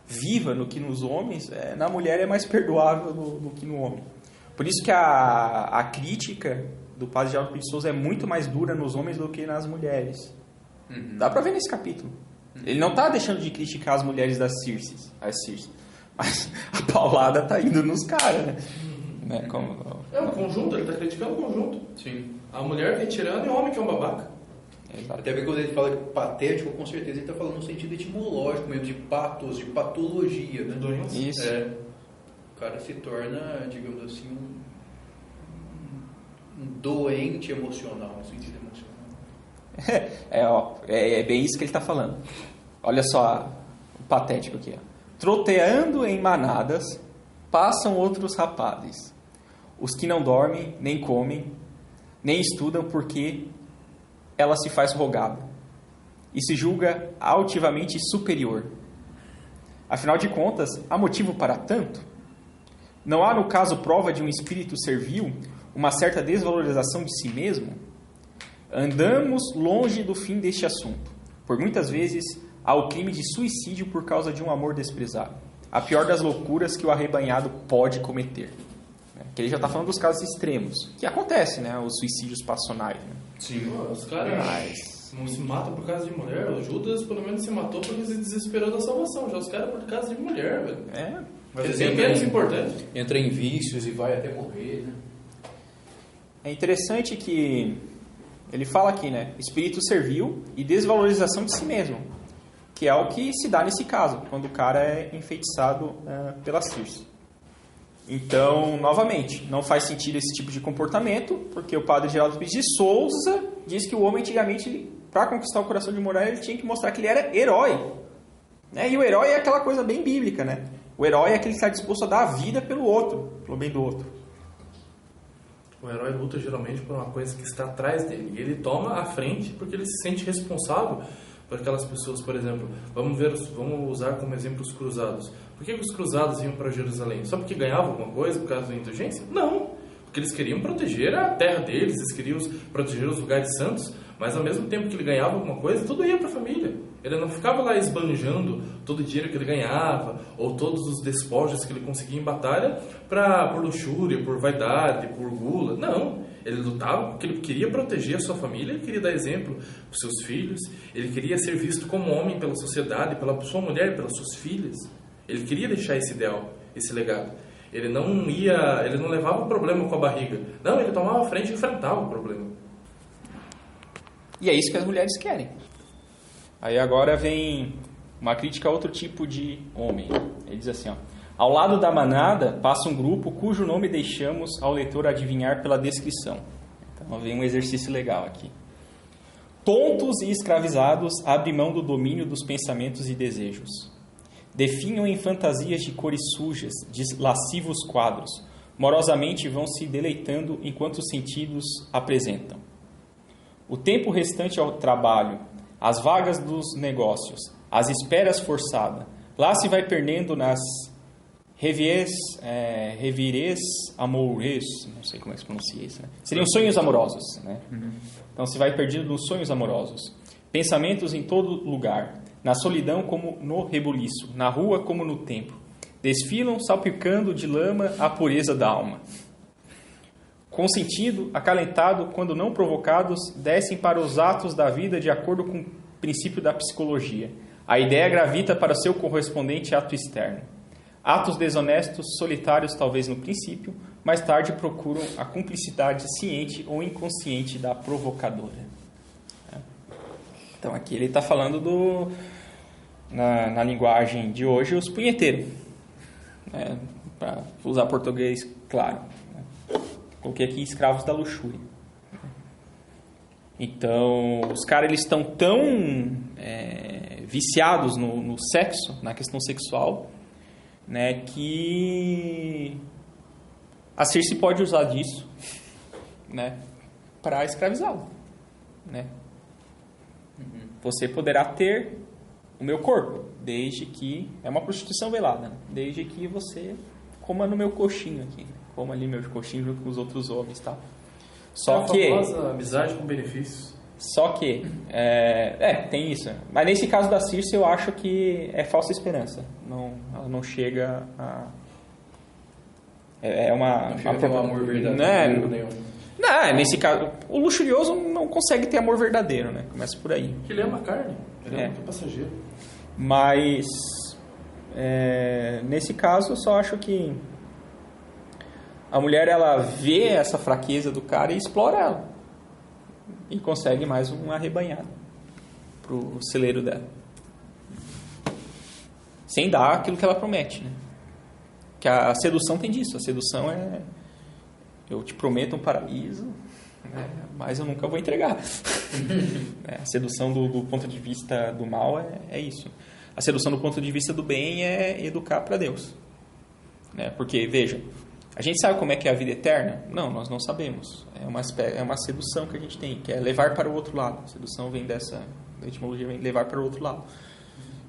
viva do que nos homens, na mulher é mais perdoável do que no homem. Por isso que a crítica do padre Geraldo Pinto de Souza é muito mais dura nos homens do que nas mulheres. Dá pra ver nesse capítulo. Ele não tá deixando de criticar as mulheres das Circe, mas a paulada tá indo nos caras, né? O conjunto, ele tá criticando o conjunto. Sim. A mulher que é tirana e o homem que é um babaca. Exato. Até porque quando ele fala que patético, com certeza ele está falando no sentido etimológico mesmo, de patos, de patologia, né? Doença. Isso. O cara se torna, digamos assim, um doente emocional, no sentido emocional. É bem isso que ele está falando. Olha só o patético aqui. Troteando em manadas, passam outros rapazes. Os que não dormem, nem comem, nem estudam porque ela se faz rogada e se julga altivamente superior. Afinal de contas, há motivo para tanto? Não há, no caso, prova de um espírito servil, uma certa desvalorização de si mesmo? Andamos longe do fim deste assunto. Por muitas vezes, há o crime de suicídio por causa de um amor desprezado. A pior das loucuras que o arrebanhado pode cometer. Que ele já está falando dos casos extremos. Que acontece, né? Os suicídios passionais. Né? Sim. Os caras não se matam por causa de mulher. O Judas, pelo menos, se matou porque se desesperou da salvação. Já os caras por causa de mulher, velho. Mas é menos importante. Entra em vícios e vai até morrer, né? É interessante que ele fala aqui, né? Espírito servil e desvalorização de si mesmo. Que é o que se dá nesse caso, quando o cara é enfeitiçado pela Circe. Então, novamente, não faz sentido esse tipo de comportamento, porque o padre Geraldo Pinto de Souza diz que o homem antigamente, para conquistar o coração de mulher, ele tinha que mostrar que ele era herói. Né? E o herói é aquela coisa bem bíblica, né? O herói é aquele que está disposto a dar a vida pelo outro, pelo bem do outro. O herói luta geralmente por uma coisa que está atrás dele. E ele toma a frente porque ele se sente responsável por aquelas pessoas, por exemplo. Vamos usar como exemplo os cruzados. Por que os cruzados iam para Jerusalém? Só porque ganhavam alguma coisa por causa da indulgência? Não. Porque eles queriam proteger a terra deles, eles queriam proteger os lugares santos, mas ao mesmo tempo que ele ganhava alguma coisa, tudo ia para a família. Ele não ficava lá esbanjando todo o dinheiro que ele ganhava, ou todos os despojos que ele conseguia em batalha, por luxúria, por vaidade, por gula. Não. Ele lutava porque ele queria proteger a sua família, ele queria dar exemplo para os seus filhos, ele queria ser visto como homem pela sociedade, pela sua mulher, pelas suas filhas. Ele queria deixar esse ideal, esse legado. Ele não levava o problema com a barriga. Não, ele tomava a frente e enfrentava o problema. E é isso que as mulheres querem. Aí agora vem uma crítica a outro tipo de homem. Ele diz assim, ó: ao lado da manada passa um grupo cujo nome deixamos ao leitor adivinhar pela descrição. Então vem um exercício legal aqui. Tontos e escravizados abrem mão do domínio dos pensamentos e desejos. Definham em fantasias de cores sujas, de lascivos quadros. Morosamente vão se deleitando enquanto os sentidos apresentam. O tempo restante ao trabalho, as vagas dos negócios, as esperas forçadas, lá se vai perdendo nas revires amoureux, não sei como é que se pronuncia isso, né? Seriam sonhos amorosos, né? Então se vai perdendo nos sonhos amorosos. Pensamentos em todo lugar, na solidão como no rebuliço, na rua como no templo. Desfilam salpicando de lama a pureza da alma. Com sentido, acalentado, quando não provocados, descem para os atos da vida de acordo com o princípio da psicologia. A ideia gravita para seu correspondente ato externo. Atos desonestos, solitários talvez no princípio, mais tarde procuram a cumplicidade ciente ou inconsciente da provocadora. Então aqui ele está falando na linguagem de hoje, os punheteiros. Para usar português claro. Coloquei aqui escravos da luxúria. Então, os caras eles estão tão viciados no sexo, na questão sexual, né, que a Circe pode usar disso, né, para escravizá-lo, né? Você poderá ter o meu corpo, desde que é uma prostituição velada, né? Desde que você coma no meu coxinho aqui, coma ali meu coxinho junto com os outros homens, tá? Só que a famosa amizade com benefícios. Só que tem isso. Mas nesse caso da Circe eu acho que é falsa esperança. Ela não chega a não chega a ter um amor verdadeiro nenhum. Não, nesse caso, o luxurioso não consegue ter amor verdadeiro, né? Começa por aí. Ele ama a carne, ele é um passageiro. Mas, nesse caso, eu só acho que a mulher, ela vê essa fraqueza do cara e explora ela. E consegue mais uma arrebanhada pro celeiro dela. Sem dar aquilo que ela promete, né? Que a sedução tem disso. A sedução é: eu te prometo um paraíso, né, mas eu nunca vou entregar. A sedução do ponto de vista do mal é isso. A sedução do ponto de vista do bem é educar para Deus. Né? Porque, veja, a gente sabe como é que é a vida eterna? Não, nós não sabemos. É uma sedução que a gente tem, que é levar para o outro lado. A sedução vem da etimologia, vem levar para o outro lado.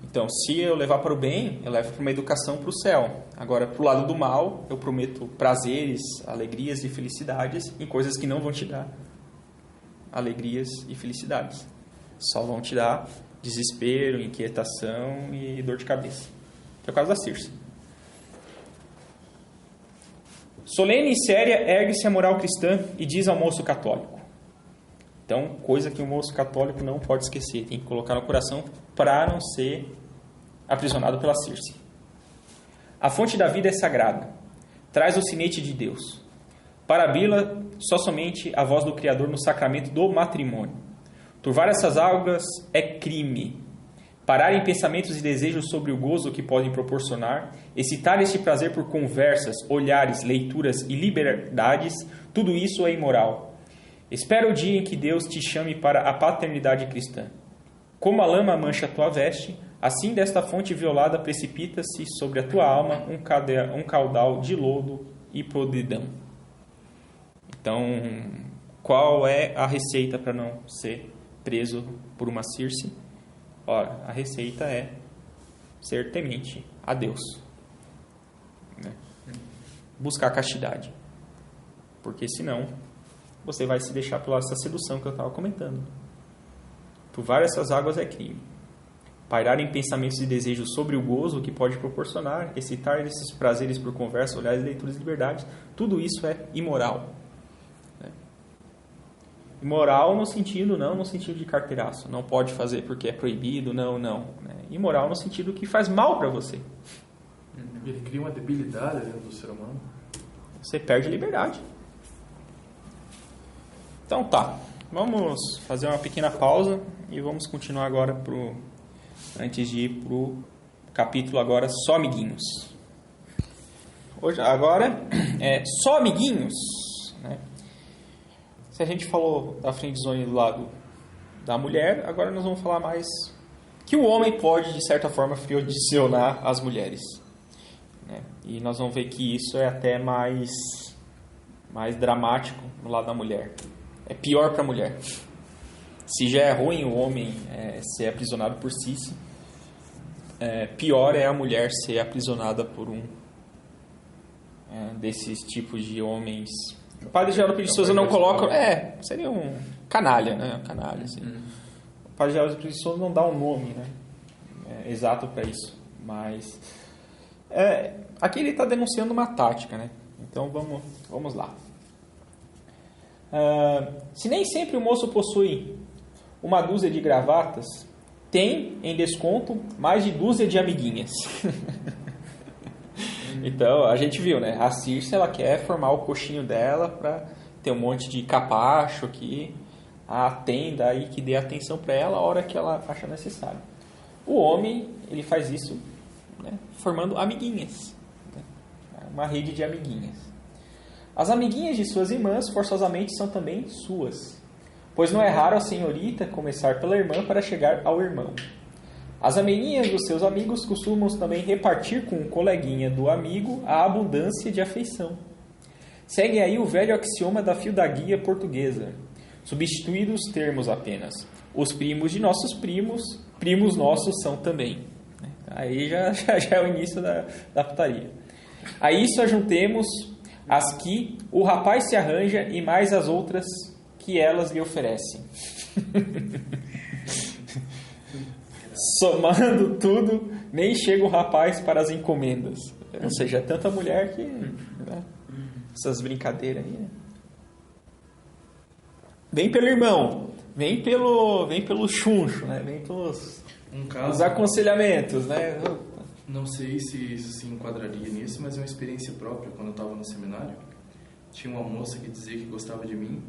Então, se eu levar para o bem, eu levo para uma educação para o céu. Agora, para o lado do mal, eu prometo prazeres, alegrias e felicidades em coisas que não vão te dar alegrias e felicidades. Só vão te dar desespero, inquietação e dor de cabeça. Que é o caso da Circe. Solene e séria ergue-se a moral cristã e diz ao moço católico. Então, coisa que o moço católico não pode esquecer, tem que colocar no coração para não ser aprisionado pela Circe. A fonte da vida é sagrada, traz o sinete de Deus. Para abri-la, só somente a voz do Criador no sacramento do matrimônio. Turvar essas águas é crime. Parar em pensamentos e desejos sobre o gozo que podem proporcionar, excitar este prazer por conversas, olhares, leituras e liberdades, tudo isso é imoral. Espera o dia em que Deus te chame para a paternidade cristã. Como a lama mancha a tua veste, assim desta fonte violada precipita-se sobre a tua alma um caudal de lodo e podridão. Então, qual é a receita para não ser preso por uma Circe? Ora, a receita é ser temente a Deus. Né? Buscar a castidade. Porque senão você vai se deixar pela essa sedução que eu estava comentando. Turvar essas águas é crime. Pairar em pensamentos e desejos sobre o gozo que pode proporcionar, excitar esses prazeres por conversa, olhares, leituras e liberdades, tudo isso é imoral. Né? Imoral no sentido, não no sentido de carteiraço. Não pode fazer porque é proibido, não. Né? Imoral no sentido que faz mal para você. Ele cria uma debilidade dentro do ser humano. Você perde liberdade. Então tá, vamos fazer uma pequena pausa e vamos continuar agora antes de ir pro capítulo agora Só Amiguinhos. Agora é Só Amiguinhos, né? Se a gente falou da friendzone do lado da mulher, agora nós vamos falar mais que o homem pode, de certa forma, friodicionar as mulheres. Né? E nós vamos ver que isso é até mais dramático no lado da mulher. É pior para a mulher. Se já é ruim o homem ser aprisionado por si, pior é a mulher ser aprisionada por um desses tipos de homens. O padre Geraldo Pires de Souza não coloca... seria um canalha, né? Um canalha, assim. O padre Geraldo Pires de Souza não dá um nome, né? Exato para isso. Mas... aqui ele está denunciando uma tática, né? Então vamos lá. Se nem sempre o moço possui uma dúzia de gravatas, tem em desconto mais de dúzia de amiguinhas. Então a gente viu, né? A Circe, ela quer formar o coxinho dela para ter um monte de capacho que a atenda aí, que dê atenção para ela a hora que ela acha necessário. O homem, ele faz isso, né, formando amiguinhas, né? Uma rede de amiguinhas. As amiguinhas de suas irmãs forçosamente são também suas, pois não é raro a senhorita começar pela irmã para chegar ao irmão. As amiguinhas dos seus amigos costumam também repartir com o coleguinha do amigo a abundância de afeição. Segue aí o velho axioma da fio-da-guia portuguesa, substituídos os termos apenas. Os primos de nossos primos nossos são também. Aí já é o início da putaria. A isso ajuntemos as que o rapaz se arranja e mais as outras que elas lhe oferecem. Somando tudo, nem chega o rapaz para as encomendas. Ou seja, é tanta mulher que... né? Essas brincadeiras aí, né? Vem pelo irmão, vem pelo chuncho, né? Vem pelos os aconselhamentos, né? Não sei se isso se enquadraria nisso, mas é uma experiência própria. Quando eu estava no seminário, tinha uma moça que dizia que gostava de mim,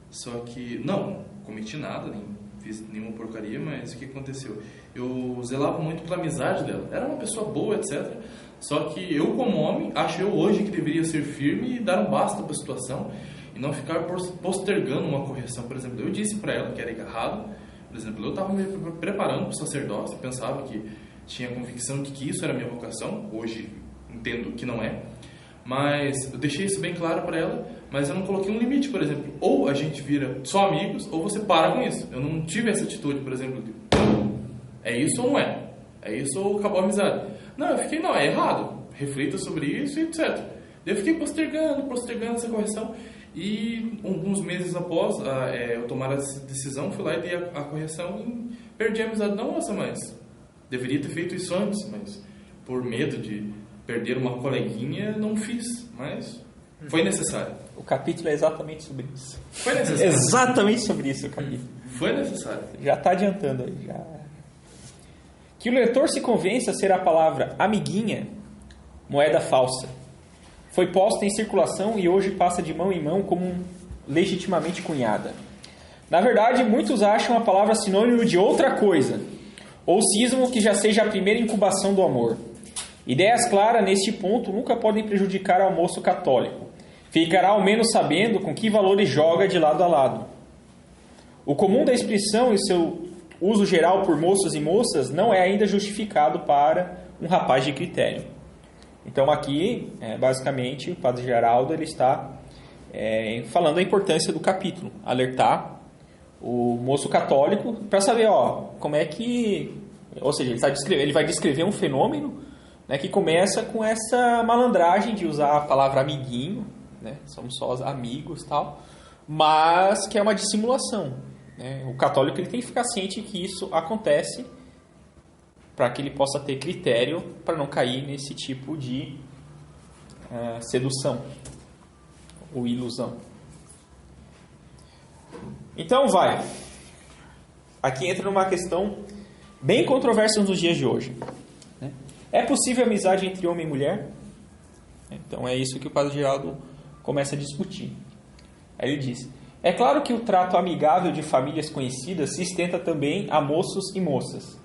só que não cometi nada, nem fiz nenhuma porcaria, mas o que aconteceu? Eu zelava muito pela amizade dela. Era uma pessoa boa, etc. Só que eu, como homem, acho eu hoje que deveria ser firme e dar um basta para a situação e não ficar postergando uma correção. Por exemplo, eu disse para ela que era errado. Por exemplo, eu estava me preparando para o sacerdócio, pensava que tinha convicção de que isso era a minha vocação. Hoje entendo que não é. Mas eu deixei isso bem claro para ela, mas eu não coloquei um limite, por exemplo. Ou a gente vira só amigos, ou você para com isso. Eu não tive essa atitude, por exemplo, de é isso ou não é? É isso ou acabou a amizade? Não, eu fiquei, não, é errado. Reflita sobre isso e etc. Daí eu fiquei postergando essa correção. E alguns meses após eu tomar essa decisão, fui lá e dei a correção e perdi a amizade da moça, mas deveria ter feito isso antes, mas por medo de perder uma coleguinha, não fiz, mas foi necessário. O capítulo é exatamente sobre isso. Foi necessário. Exatamente sobre isso o capítulo. Foi necessário. Já está adiantando aí. Já. Que o leitor se convença a ser a palavra amiguinha, moeda falsa. Foi posta em circulação e hoje passa de mão em mão como legitimamente cunhada. Na verdade, muitos acham a palavra sinônimo de outra coisa, ou cismam que já seja a primeira incubação do amor. Ideias claras neste ponto nunca podem prejudicar ao moço católico. Ficará ao menos sabendo com que valores joga de lado a lado. O comum da expressão e seu uso geral por moços e moças não é ainda justificado para um rapaz de critério. Então aqui, basicamente, o Padre Geraldo ele está falando a importância do capítulo, alertar o moço católico para saber, como é que... Ou seja, ele vai descrever um fenômeno, né, que começa com essa malandragem de usar a palavra amiguinho, né, somos só amigos e tal, mas que é uma dissimulação. Né? O católico ele tem que ficar ciente que isso acontece para que ele possa ter critério para não cair nesse tipo de sedução ou ilusão. Então vai. Aqui entra numa questão bem controversa nos dias de hoje. Né? É possível amizade entre homem e mulher? Então é isso que o Padre Geraldo começa a discutir. Aí ele diz: é claro que o trato amigável de famílias conhecidas se estenda também a moços e moças.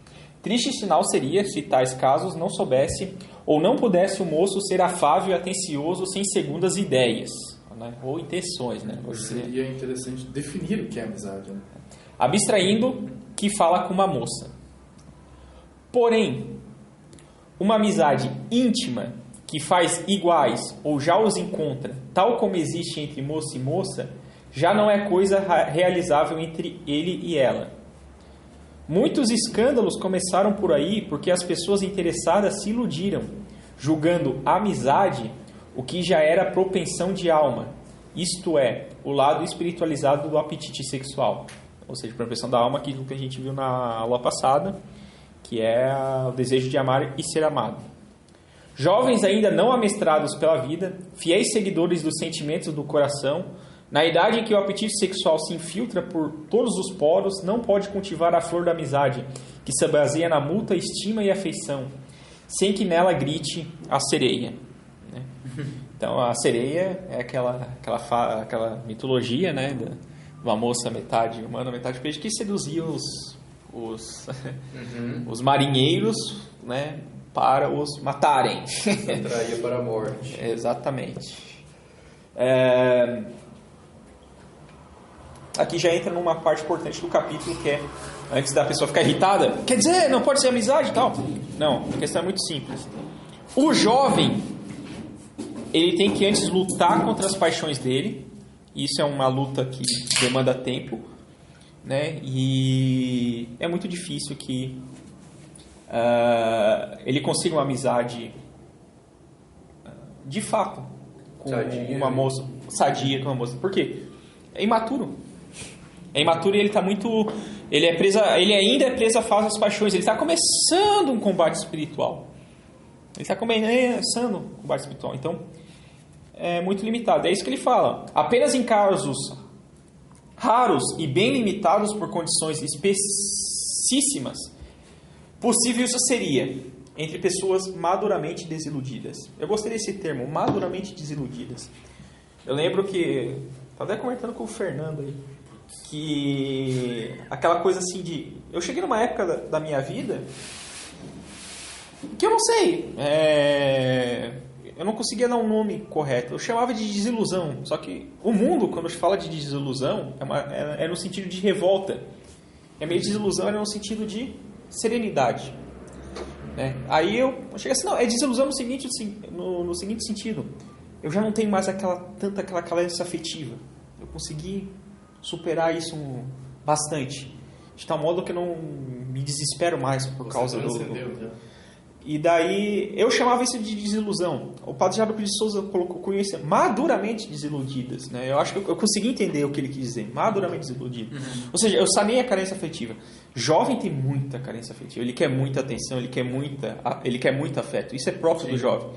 Triste sinal seria se tais casos não soubesse ou não pudesse o moço ser afável e atencioso sem segundas ideias, né? Ou intenções, né? Seria interessante definir o que é amizade, né? Abstraindo que fala com uma moça. Porém, uma amizade íntima que faz iguais ou já os encontra, tal como existe entre moço e moça, já não é coisa realizável entre ele e ela. Muitos escândalos começaram por aí porque as pessoas interessadas se iludiram, julgando amizade o que já era propensão de alma, isto é, o lado espiritualizado do apetite sexual. Ou seja, propensão da alma, aquilo que a gente viu na aula passada, que é o desejo de amar e ser amado. Jovens ainda não amestrados pela vida, fiéis seguidores dos sentimentos do coração, na idade em que o apetite sexual se infiltra por todos os poros, não pode cultivar a flor da amizade, que se baseia na mútua estima e afeição, sem que nela grite a sereia. Né? Então, a sereia é aquela mitologia, né, de uma moça metade humana, metade peixe, que seduzia os marinheiros, né, para os matarem. Atraía para a morte. Exatamente. Aqui já entra numa parte importante do capítulo, que é, antes da pessoa ficar irritada, quer dizer, não pode ser amizade e tal. Não, a questão é muito simples. O jovem, ele tem que antes lutar contra as paixões dele. Isso é uma luta que demanda tempo, né? E é muito difícil que ele consiga uma amizade de fato com uma moça, sadia com uma moça. Por quê? É imaturo. É imaturo e ele está muito... Ele ainda é preso à fase das paixões. Ele está começando um combate espiritual. Ele está começando um combate espiritual. Então, é muito limitado. É isso que ele fala. Apenas em casos raros e bem limitados por condições especíssimas, possível isso seria entre pessoas maduramente desiludidas. Eu gostei desse termo, maduramente desiludidas. Eu lembro que... Estava até comentando com o Fernando aí, que aquela coisa assim de... Eu cheguei numa época da minha vida que eu não sei, eu não conseguia dar um nome correto. Eu chamava de desilusão, só que o mundo, quando fala de desilusão, é no sentido de revolta. E a minha desilusão era no sentido de serenidade. Né? Aí eu cheguei assim, não, é desilusão no seguinte sentido. Eu já não tenho mais aquela carência afetiva. Eu consegui superar isso bastante. De tal modo que eu não me desespero mais por causa do... E daí, eu chamava isso de desilusão. O Padre Geraldo de Souza colocou isso, maduramente desiludidas. Né? Eu acho que eu consegui entender o que ele quis dizer. Maduramente desiludido. Ou seja, eu sanei a carência afetiva. Jovem tem muita carência afetiva. Ele quer muita atenção, ele quer muito afeto. Isso é próprio do jovem.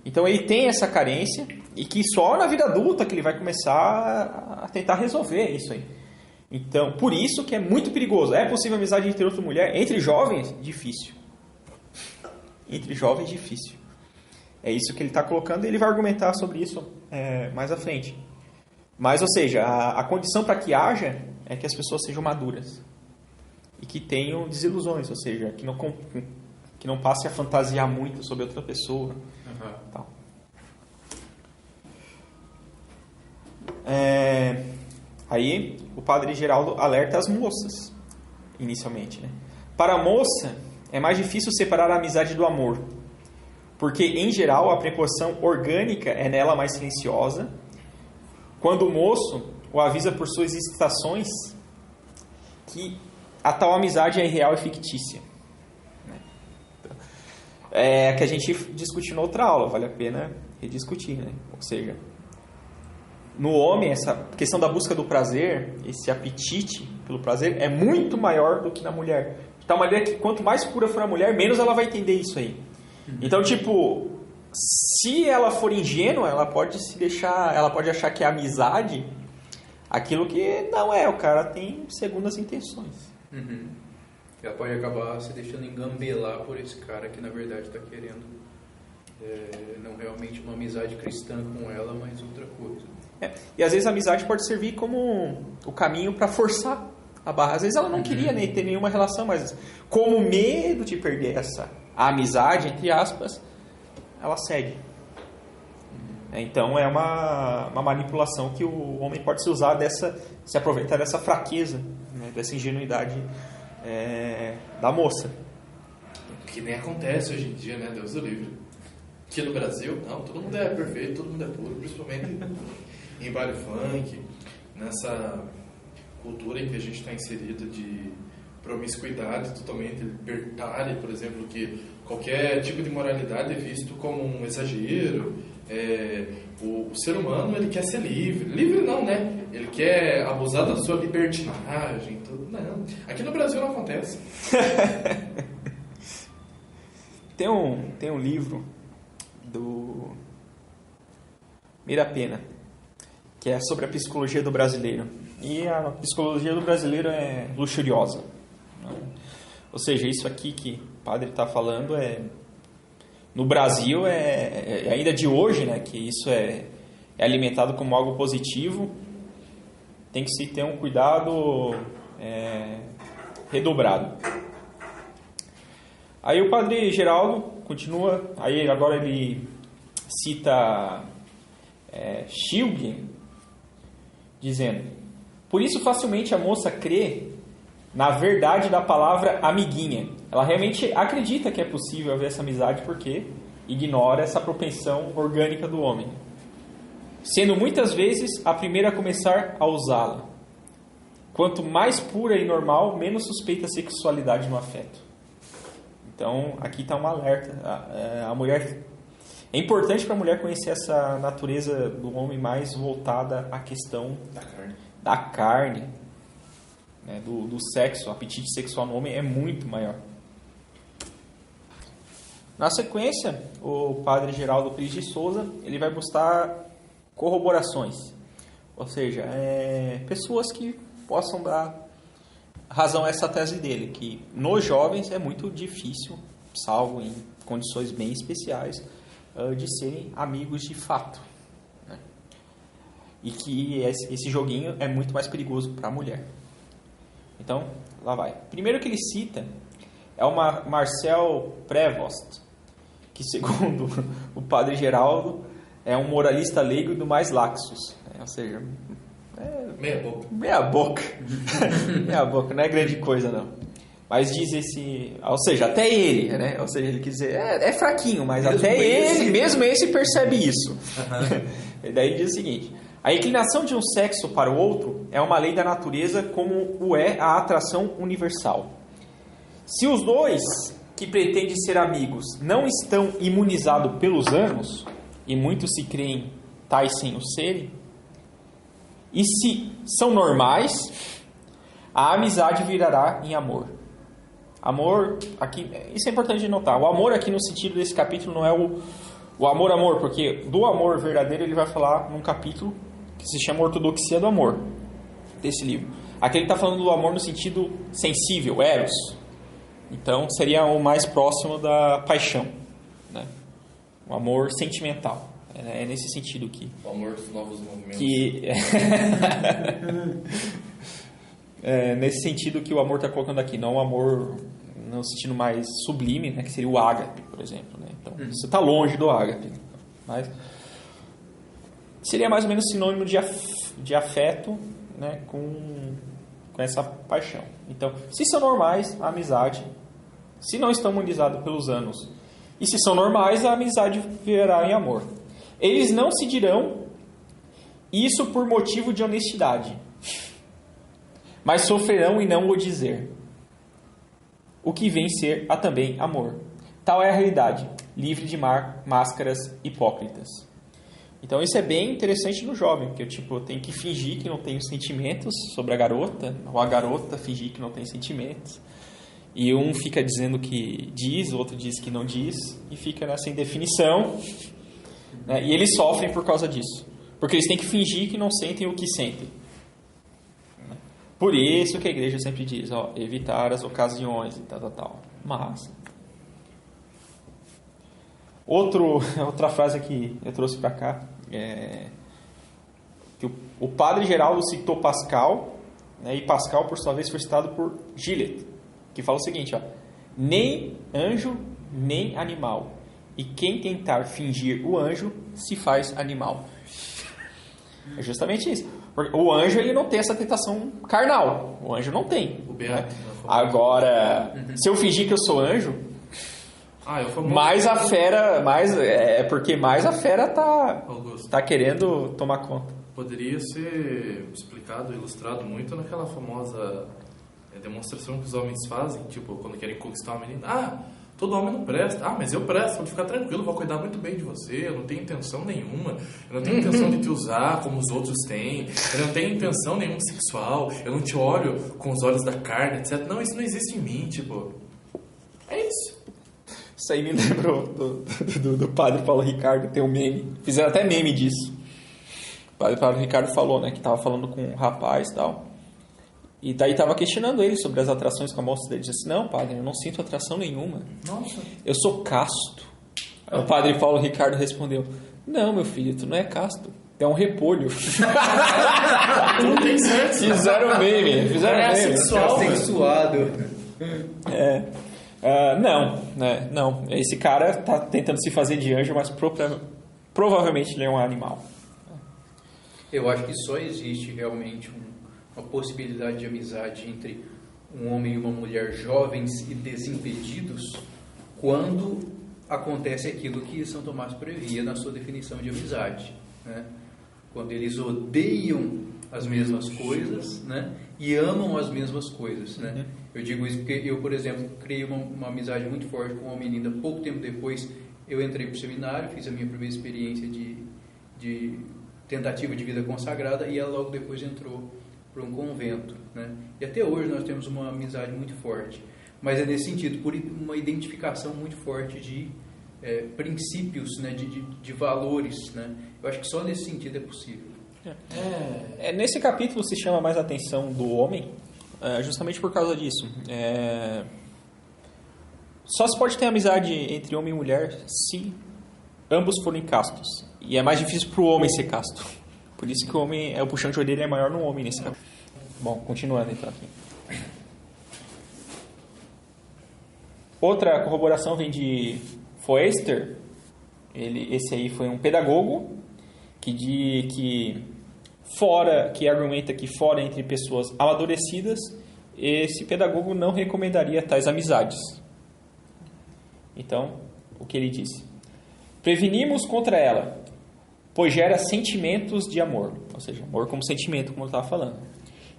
Então ele tem essa carência e que só na vida adulta que ele vai começar a tentar resolver isso aí. Então, por isso que é muito perigoso. É possível amizade entre outra mulher? Entre jovens? Difícil. Entre jovens, difícil. É isso que ele está colocando e ele vai argumentar sobre isso mais à frente. Mas, ou seja, a condição para que haja é que as pessoas sejam maduras e que tenham desilusões, ou seja, que não passe a fantasiar muito sobre outra pessoa. Tal. Aí o Padre Geraldo alerta as moças, inicialmente. Né? Para a moça, é mais difícil separar a amizade do amor, porque, em geral, a preposição orgânica é nela mais silenciosa, quando o moço o avisa por suas excitações que a tal amizade é irreal e fictícia. É que a gente discutiu na outra aula, vale a pena rediscutir, né? Ou seja, no homem, essa questão da busca do prazer, esse apetite pelo prazer, é muito maior do que na mulher. De tal maneira que quanto mais pura for a mulher, menos ela vai entender isso aí. Então, tipo, se ela for ingênua, ela pode achar que a aquilo que não é, o cara tem segundas intenções. Uhum. Ela pode acabar se deixando engambelar por esse cara que na verdade está querendo não realmente uma amizade cristã com ela, mas outra coisa. E às vezes a amizade pode servir como o caminho para forçar a barra. Às vezes ela não queria nem ter nenhuma relação, mas como medo de perder a amizade, entre aspas, ela cede. Então é uma manipulação que o homem pode se usar se aproveitar dessa fraqueza, né, dessa ingenuidade da moça. Que nem acontece hoje em dia, né? Deus o livre. Aqui no Brasil, não, todo mundo é perfeito, todo mundo é puro, principalmente em baile funk, nessa cultura em que a gente está inserido de promiscuidade totalmente libertária, por exemplo, que qualquer tipo de moralidade é visto como um exagero. O ser humano, ele quer ser livre não, né? Ele quer abusar da sua libertinagem, tudo. Não, aqui no Brasil não acontece. Tem um livro do Mirapena, que é sobre a psicologia do brasileiro. E a psicologia do brasileiro é luxuriosa. Ou seja, isso aqui que o padre está falando no Brasil ainda de hoje, né, que isso é alimentado como algo positivo, tem que se ter um cuidado redobrado. Aí o padre Geraldo continua, aí agora ele cita Schilgen, dizendo: por isso facilmente a moça crê na verdade da palavra amiguinha. Ela realmente acredita que é possível haver essa amizade porque ignora essa propensão orgânica do homem, sendo muitas vezes a primeira a começar a usá-la. Quanto mais pura e normal, menos suspeita a sexualidade no afeto. Então, aqui está um alerta. A mulher, é importante para a mulher conhecer essa natureza do homem mais voltada à questão da carne, né, do sexo. O apetite sexual no homem é muito maior. Na sequência, o padre Geraldo Pires de Souza, ele vai buscar corroborações, ou seja, pessoas que possam dar razão a essa tese dele, que nos jovens é muito difícil, salvo em condições bem especiais, de serem amigos de fato, né? E que esse joguinho é muito mais perigoso para a mulher. Então, lá vai. Primeiro que ele cita é o Marcel Prévost, que segundo o padre Geraldo é um moralista leigo do mais laxos, né? Ou seja, meia boca. Meia boca, não é grande coisa não. Mas diz ou seja, até ele, né? Ou seja, ele quer dizer, é fraquinho, mas mesmo até ele, mesmo esse percebe isso. E daí diz o seguinte: a inclinação de um sexo para o outro é uma lei da natureza, como o é a atração universal. Se os dois que pretendem ser amigos não estão imunizados pelos anos, e muitos se creem tais sem o serem, e se são normais, a amizade virará em amor. Amor, aqui, isso é importante de notar. O amor aqui no sentido desse capítulo não é o amor, porque do amor verdadeiro ele vai falar num capítulo que se chama Ortodoxia do Amor, desse livro. Aqui ele está falando do amor no sentido sensível, eros. Então seria o mais próximo da paixão, né? O amor sentimental. É nesse sentido que... O amor dos novos movimentos. Nesse sentido que o amor está colocando aqui, não o amor no sentido mais sublime, né, que seria o ágape, por exemplo, né? Então, você está longe do ágape, mas seria mais ou menos sinônimo de afeto, né, com essa paixão. Então, se são normais, a amizade, se não estão imunizados pelos anos, e se são normais, a amizade virará em amor. Eles não se dirão isso por motivo de honestidade, mas sofrerão e não o dizer. O que vem ser também amor. Tal é a realidade, livre de máscaras hipócritas. Então isso é bem interessante no jovem, porque eu tenho que fingir que não tenho sentimentos sobre a garota, ou a garota fingir que não tem sentimentos. E um fica dizendo que diz, o outro diz que não diz, e fica nessa indefinição, né? E eles sofrem por causa disso, porque eles têm que fingir que não sentem o que sentem. Por isso que a igreja sempre diz, evitar as ocasiões e tal. Mas... outra frase que eu trouxe para cá que o padre Geraldo citou Pascal, né, e Pascal, por sua vez, foi citado por Gillet, que fala o seguinte, nem anjo, nem animal, e quem tentar fingir o anjo, se faz animal. É justamente isso. Porque o anjo, ele não tem essa tentação carnal. O anjo não tem. O beato, né? Agora, se eu fingir que eu sou anjo, mais a fera, porque mais a fera tá querendo tomar conta. Poderia ser explicado, ilustrado muito naquela famosa demonstração que os homens fazem, tipo, quando querem conquistar uma menina. Todo homem não presta. Mas eu presto, pode ficar tranquilo, vou cuidar muito bem de você, eu não tenho intenção nenhuma, eu não tenho intenção de te usar como os outros têm, eu não tenho intenção nenhuma sexual, eu não te olho com os olhos da carne, etc. Não, isso não existe em mim, tipo... É isso. Isso aí me lembrou do padre Paulo Ricardo, tem um meme, fizeram até meme disso. O padre Paulo Ricardo falou, né, que estava falando com um rapaz e tal, e daí estava questionando ele sobre as atrações com a moça dele. Ele disse, não, padre, eu não sinto atração nenhuma. Nossa. Eu sou casto. O padre Paulo Ricardo respondeu, não, meu filho, tu não é casto, tu é um repolho. Não tem certo. Fizeram meme. Sexuado. Não. Esse cara tá tentando se fazer de anjo, mas provavelmente ele é um animal. Eu acho que só existe realmente uma possibilidade de amizade entre um homem e uma mulher jovens e desimpedidos quando acontece aquilo que São Tomás previa na sua definição de amizade, né? Quando eles odeiam as mesmas coisas, né? E amam as mesmas coisas, né? Eu digo isso porque eu, por exemplo, criei uma amizade muito forte com uma menina. Pouco tempo depois eu entrei para o seminário, fiz a minha primeira experiência de tentativa de vida consagrada, e ela logo depois entrou para um convento, né? E até hoje nós temos uma amizade muito forte, mas é nesse sentido, por uma identificação muito forte de princípios, né? de valores, né? Eu acho que só nesse sentido é possível. Nesse capítulo se chama mais a atenção do homem, justamente por causa disso. Só se pode ter amizade entre homem e mulher se ambos forem castos. E é mais difícil para o homem ser casto. Por isso que o homem, o puxão de orelha é maior no homem nesse capítulo. Bom, continuando então aqui. Outra corroboração vem de Foerster. Esse aí foi um pedagogo que argumenta que fora entre pessoas amadurecidas, esse pedagogo não recomendaria tais amizades. Então, o que ele disse? Prevenimos contra ela, pois gera sentimentos de amor, ou seja, amor como sentimento, como eu estava falando,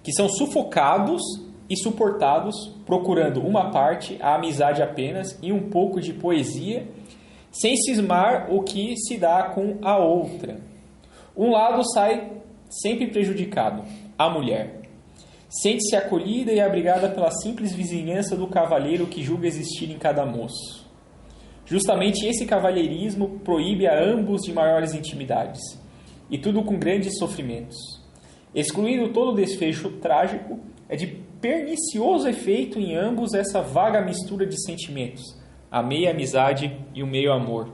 que são sufocados e suportados, procurando uma parte, a amizade apenas, e um pouco de poesia, sem cismar o que se dá com a outra. Um lado sai sempre prejudicado, a mulher. Sente-se acolhida e abrigada pela simples vizinhança do cavalheiro que julga existir em cada moço. Justamente esse cavalheirismo proíbe a ambos de maiores intimidades, e tudo com grandes sofrimentos. Excluindo todo o desfecho trágico, é de pernicioso efeito em ambos essa vaga mistura de sentimentos, a meia amizade e o meio amor,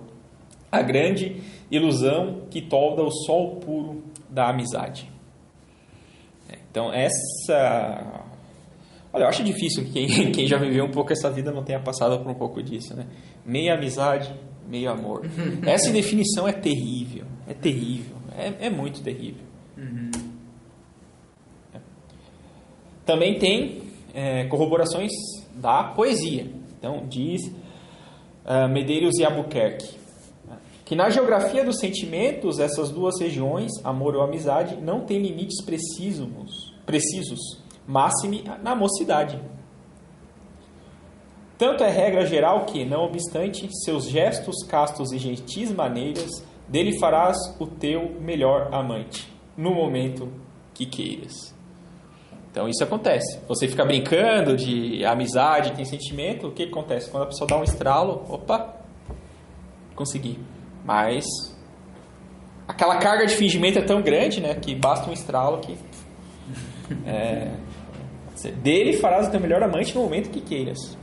a grande ilusão que tolda o sol puro da amizade. Então olha, eu acho difícil que quem já viveu um pouco essa vida não tenha passado por um pouco disso, né? Meia amizade, meio amor. Essa definição é terrível, é muito terrível. Também tem corroborações da poesia. Então, diz Medeiros e Albuquerque, que na geografia dos sentimentos, essas duas regiões, amor ou amizade, não têm limites precisos, máxime na mocidade. Tanto é regra geral que, não obstante seus gestos castos e gentis maneiras, dele farás o teu melhor amante, no momento que queiras. Então isso acontece. Você fica brincando de amizade, tem sentimento, o que acontece? Quando a pessoa dá um estralo, opa, consegui. Mas aquela carga de fingimento é tão grande, né, que basta um estralo que Dele farás o teu melhor amante no momento que queiras.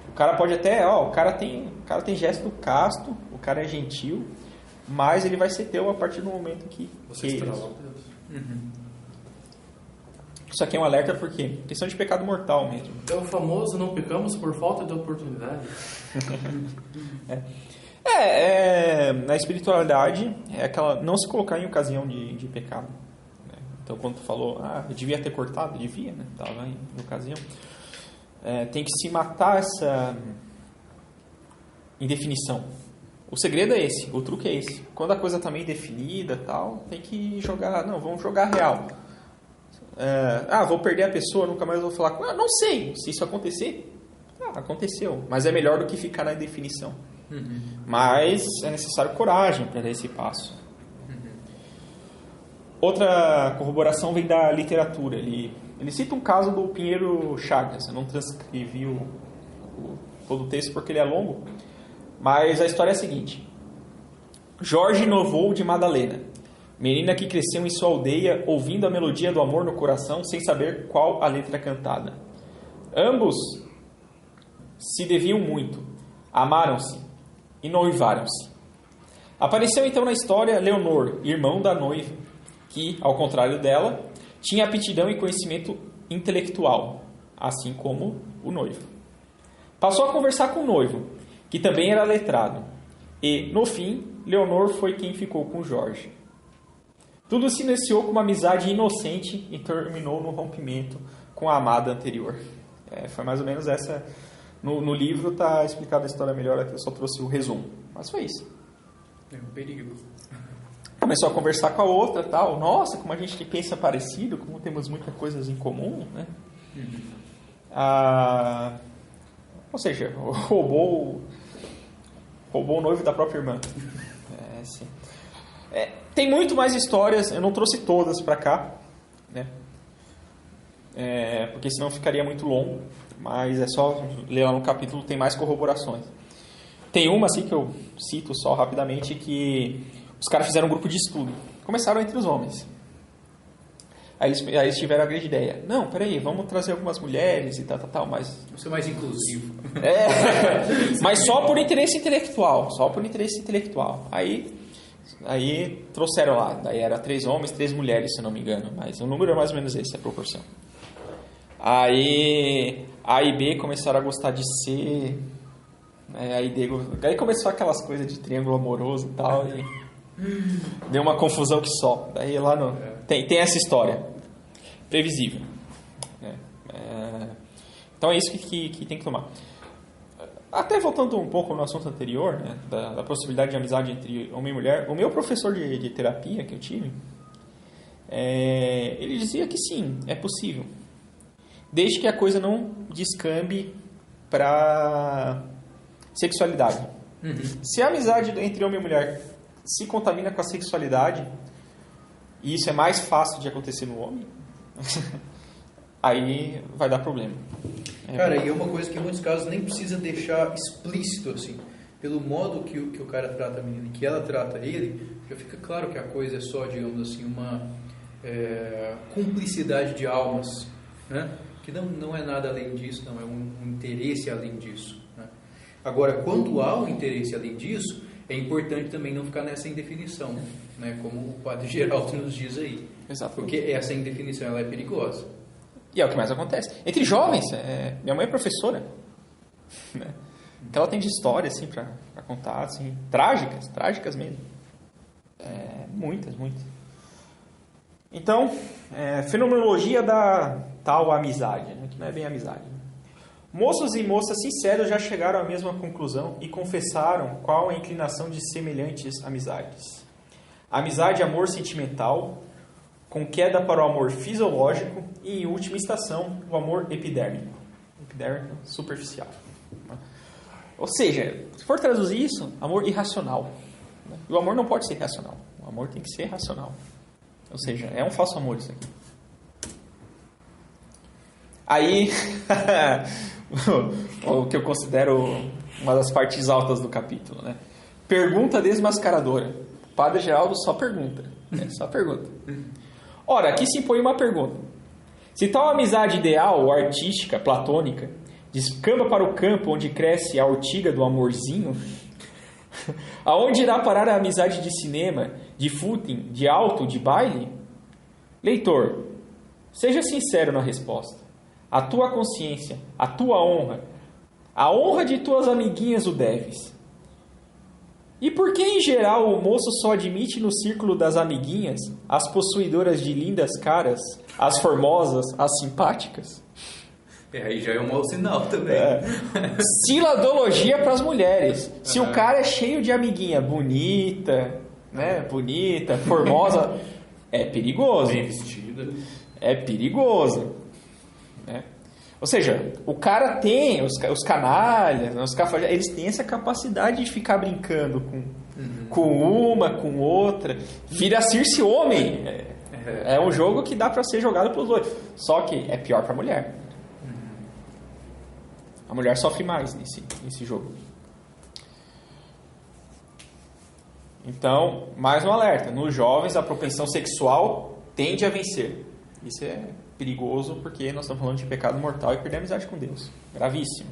O cara pode até, o cara tem gesto casto, o cara é gentil, mas ele vai ser teu a partir do momento que queiras. Isso aqui é um alerta porque questão de pecado mortal mesmo. É o famoso não pecamos por falta de oportunidade. Na espiritualidade é aquela não se colocar em ocasião de pecado. Né? Então quando tu falou, eu devia ter cortado, devia, né? Estava em ocasião. Tem que se matar essa indefinição. O segredo é esse, o truque é esse. Quando a coisa está meio definida, tal, tem que jogar, vamos jogar real. Vou perder a pessoa, nunca mais vou falar com ela. Não sei, se isso acontecer, aconteceu. Mas é melhor do que ficar na indefinição. Mas é necessário coragem para dar esse passo. Outra corroboração vem da literatura. Ele cita um caso do Pinheiro Chagas. Eu não transcrevi todo o texto porque ele é longo. Mas a história é a seguinte. Jorge Novoa de Madalena, menina que cresceu em sua aldeia ouvindo a melodia do amor no coração sem saber qual a letra cantada. Ambos se deviam muito, amaram-se e noivaram-se. Apareceu então na história Leonor, irmão da noiva, que, ao contrário dela, tinha aptidão e conhecimento intelectual, assim como o noivo. Passou a conversar com o noivo, que também era letrado, e, no fim, Leonor foi quem ficou com Jorge. Tudo se iniciou com uma amizade inocente e terminou no rompimento com a amada anterior. Foi mais ou menos essa. No livro está explicada a história melhor, aqui eu só trouxe o resumo. Mas foi isso. É um perigo. Começou a conversar com a outra, tal. Nossa, como a gente pensa parecido, como temos muitas coisas em comum, né? Ou seja, roubou o noivo da própria irmã. Sim. Tem muito mais histórias, eu não trouxe todas para cá, né? Porque senão ficaria muito longo, mas é só ler lá no capítulo, tem mais corroborações. Tem uma assim que eu cito só rapidamente, que os caras fizeram um grupo de estudo, começaram entre os homens. Aí eles tiveram a grande ideia, não, peraí, vamos trazer algumas mulheres e tal, mas... Vamos ser mais inclusivo. Mas só por interesse intelectual, Aí trouxeram lá, daí era 3 homens, 3 mulheres, se não me engano, mas o número é mais ou menos esse, a proporção. Aí A e B começaram a gostar de C, aí começou aquelas coisas de triângulo amoroso e tal, e deu uma confusão que só. Daí lá tem essa história, previsível. Então é isso que tem que tomar. Até voltando um pouco no assunto anterior, né, da possibilidade de amizade entre homem e mulher, o meu professor de terapia que eu tive, ele dizia que sim, é possível. Desde que a coisa não descambe para sexualidade. Se a amizade entre homem e mulher se contamina com a sexualidade, e isso é mais fácil de acontecer no homem, aí vai dar problema. Cara, e é uma coisa que em muitos casos nem precisa deixar explícito, assim. Pelo modo que o cara trata a menina e que ela trata ele, já fica claro que a coisa é só, digamos assim, uma cumplicidade de almas, né? Que não é nada além disso, não é um interesse além disso, né? Agora, quando há um interesse além disso, é importante também não ficar nessa indefinição, né? Como o padre Geraldo nos diz aí. Exato. Porque essa indefinição ela é perigosa. E é o que mais acontece. Entre jovens, minha mãe é professora, né? Então ela tem de história, assim, pra contar, assim, trágicas mesmo. Muitas. Então, fenomenologia da tal amizade, né? Que não é bem amizade. Moços e moças sinceros já chegaram à mesma conclusão e confessaram qual a inclinação de semelhantes amizades. Amizade, amor sentimental, com queda para o amor fisiológico e, em última estação, o amor epidérmico. Epidérmico superficial. Ou seja, se for traduzir isso, amor irracional. E o amor não pode ser irracional. O amor tem que ser racional. Ou seja, é um falso amor isso aqui. Aí, o que eu considero uma das partes altas do capítulo, né? Pergunta desmascaradora. O Padre Geraldo só pergunta. Só pergunta. Ora, aqui se impõe uma pergunta. Se tal amizade ideal ou artística, platônica, descamba para o campo onde cresce a ortiga do amorzinho, aonde irá parar a amizade de cinema, de footing, de alto, de baile? Leitor, seja sincero na resposta. A tua consciência, a tua honra, a honra de tuas amiguinhas o deves. E por que, em geral, o moço só admite no círculo das amiguinhas as possuidoras de lindas caras, as formosas, as simpáticas? Aí já é um mau sinal também. Siladologia para as mulheres. Se o cara é cheio de amiguinha bonita, né? Bonita, formosa, é perigoso. Bem vestida. É perigoso. Né? Ou seja, o cara tem, os canalhas, os cafajestes, eles têm essa capacidade de ficar brincando com uma, com outra. Vira Circe homem. É um jogo que dá para ser jogado pelos dois. Só que é pior para a mulher. A mulher sofre mais nesse jogo. Então, mais um alerta. Nos jovens, a propensão sexual tende a vencer. Isso é perigoso porque nós estamos falando de pecado mortal e perder a amizade com Deus. Gravíssimo.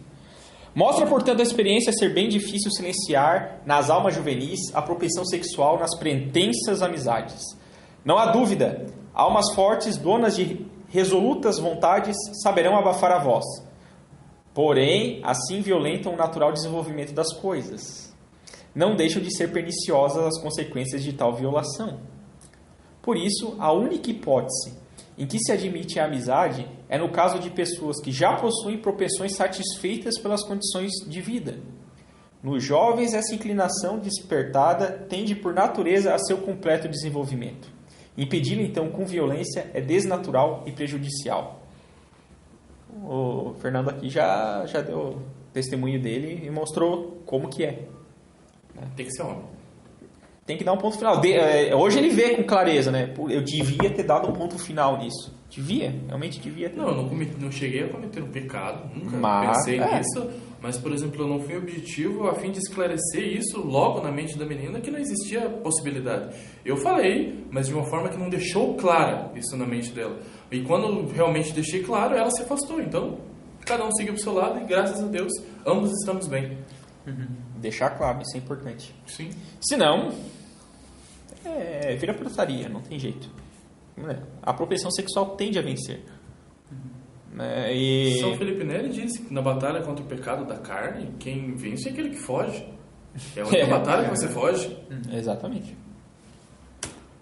Mostra, portanto, a experiência ser bem difícil silenciar nas almas juvenis a propensão sexual nas pretensas amizades. Não há dúvida, almas fortes, donas de resolutas vontades, saberão abafar a voz. Porém, assim violentam o natural desenvolvimento das coisas. Não deixam de ser perniciosas as consequências de tal violação. Por isso, a única hipótese em que se admite a amizade é no caso de pessoas que já possuem propensões satisfeitas pelas condições de vida. Nos jovens, essa inclinação despertada tende por natureza a seu completo desenvolvimento. Impedi-lo, então, com violência é desnatural e prejudicial. O Fernando aqui já deu o testemunho dele e mostrou como que é. Tem que ser homem. Tem que dar um ponto final. Hoje ele vê com clareza, né? Eu devia ter dado um ponto final nisso. Realmente devia ter. Não, eu não cheguei a cometer um pecado, nunca pensei nisso. Mas, por exemplo, eu não fui objetivo a fim de esclarecer isso logo na mente da menina que não existia possibilidade. Eu falei, mas de uma forma que não deixou clara isso na mente dela. E quando realmente deixei claro, ela se afastou. Então, cada um seguiu pro seu lado e, graças a Deus, ambos estamos bem. Deixar claro, isso é importante. Sim. Senão, vira putaria, não tem jeito. A propensão sexual tende a vencer. São Felipe Neri disse que na batalha contra o pecado da carne, quem vence é aquele que foge. É a única batalha que você foge. Exatamente.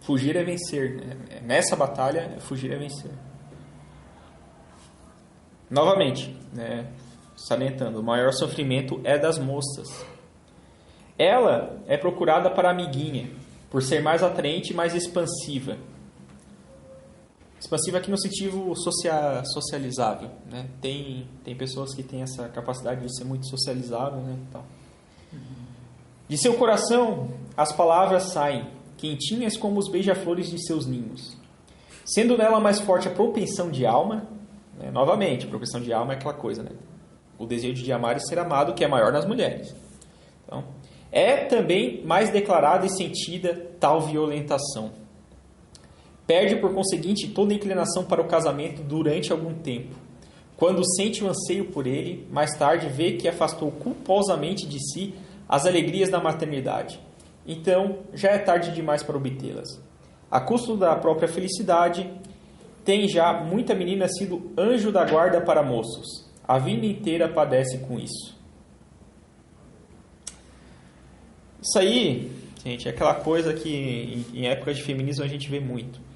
Fugir é vencer. Nessa batalha, fugir é vencer. Novamente, salientando, o maior sofrimento é das moças. Ela é procurada para a amiguinha, por ser mais atraente e mais expansiva. Expansiva aqui no sentido socializável. Né? Tem pessoas que têm essa capacidade de ser muito socializável. Né? Então, de seu coração, as palavras saem, quentinhas como os beija-flores de seus ninhos. Sendo nela mais forte a propensão de alma, novamente, a propensão de alma é aquela coisa, né? O desejo de amar e ser amado, que é maior nas mulheres. Então, é também mais declarada e sentida tal violentação. Perde, por conseguinte, toda inclinação para o casamento durante algum tempo. Quando sente o anseio por ele, mais tarde vê que afastou culposamente de si as alegrias da maternidade. Então, já é tarde demais para obtê-las. A custo da própria felicidade, tem já muita menina sido anjo da guarda para moços. A vida inteira padece com isso. Isso aí, gente, é aquela coisa que em épocas de feminismo a gente vê muito.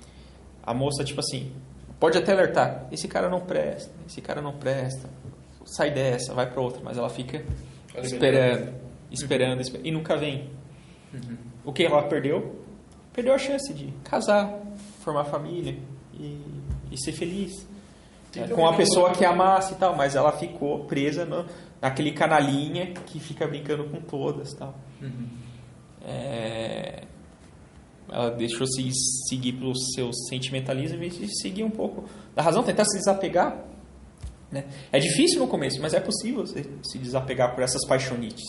A moça, tipo assim, pode até alertar, esse cara não presta, sai dessa, vai para outra, mas ela fica esperando, e nunca vem. O que ela perdeu? Perdeu a chance de casar, formar família e ser feliz. Com a pessoa que amasse e tal, mas ela ficou presa naquele canalinha que fica brincando com todas e tal. Ela deixou se seguir pelo seu sentimentalismo e seguir um pouco da razão, tentar se desapegar. Né? É difícil no começo, mas é possível se desapegar por essas paixonites.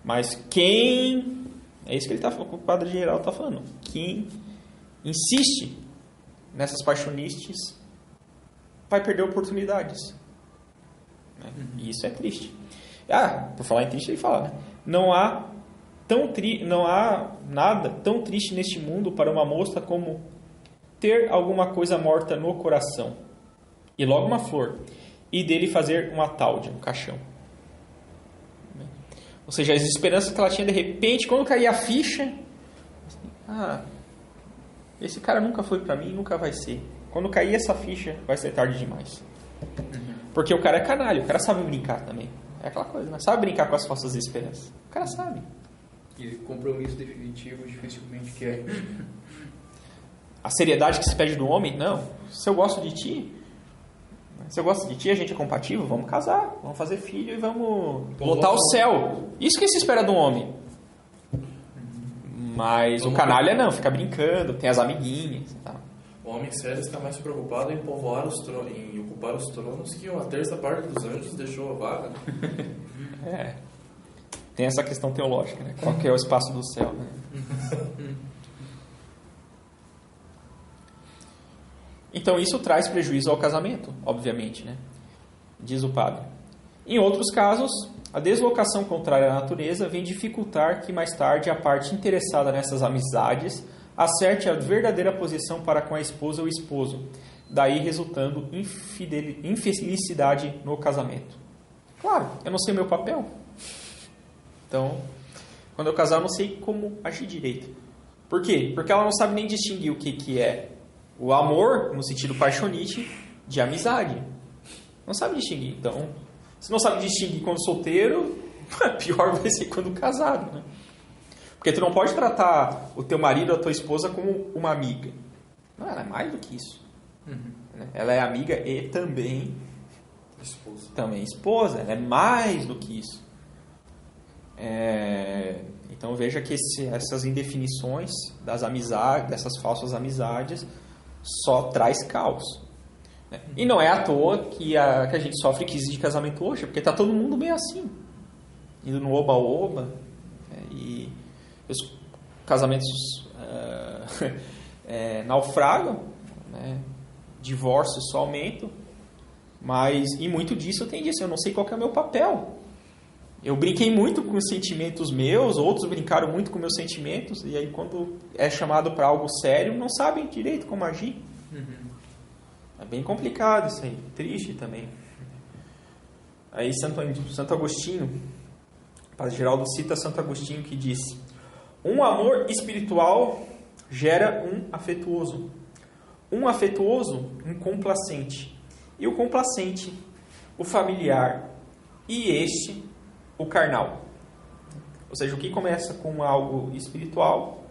Mas quem... É isso que ele tá falando, o padre geral está falando. Quem insiste nessas paixonites, vai perder oportunidades. Né? E isso é triste. Por falar em triste, ele fala, né? Não há nada tão triste neste mundo para uma moça como ter alguma coisa morta no coração, e logo uma flor, e dele fazer uma tálde, um caixão. Ou seja, as esperanças que ela tinha, de repente, quando caía a ficha, esse cara nunca foi para mim, nunca vai ser. Quando cair essa ficha, vai ser tarde demais. Porque o cara é canalha, o cara sabe brincar também. É aquela coisa, né? Sabe brincar com as falsas esperanças. O cara sabe. E compromisso definitivo dificilmente quer. A seriedade que se pede do homem, não. Se eu gosto de ti, a gente é compatível, vamos casar, vamos fazer filho e vamos lotar o céu. Isso que se espera do homem. Mas o canalha não, fica brincando, tem as amiguinhas e tal. O homem sério está mais preocupado em povoar em ocupar os tronos que uma terça parte dos anjos deixou a vaga. Tem essa questão teológica, né? Qual que é o espaço do céu, né? Então isso traz prejuízo ao casamento, obviamente, né? Diz o padre. Em outros casos, a deslocação contrária à natureza vem dificultar que mais tarde a parte interessada nessas amizades acerte a verdadeira posição para com a esposa ou esposo, daí resultando infelicidade no casamento. Claro, eu não sei o meu papel. Então, quando eu casar, eu não sei como agir direito. Por quê? Porque ela não sabe nem distinguir o que é o amor, no sentido paixonite, de amizade. Não sabe distinguir. Então, se não sabe distinguir quando solteiro, pior vai ser quando casado, né? Porque tu não pode tratar o teu marido ou a tua esposa como uma amiga. Não, ela é mais do que isso. Ela é amiga e também esposa. Ela é mais do que isso. Então veja que essas indefinições das amizades, dessas falsas amizades, só traz caos. Né? E não é à toa que a gente sofre crise de casamento hoje, porque está todo mundo meio assim, indo no oba-oba, e os casamentos naufragam, né? Divórcios só aumentam, e muito disso tem disso, eu não sei qual que é o meu papel. Eu brinquei muito com os sentimentos meus, outros brincaram muito com meus sentimentos, e aí quando é chamado para algo sério, não sabem direito como agir. É bem complicado isso aí, triste também. Aí Santo Agostinho, Padre Geraldo cita Santo Agostinho que disse: um amor espiritual gera um afetuoso, um complacente, e o complacente, o familiar, e este, o carnal. Ou seja, o que começa com algo espiritual,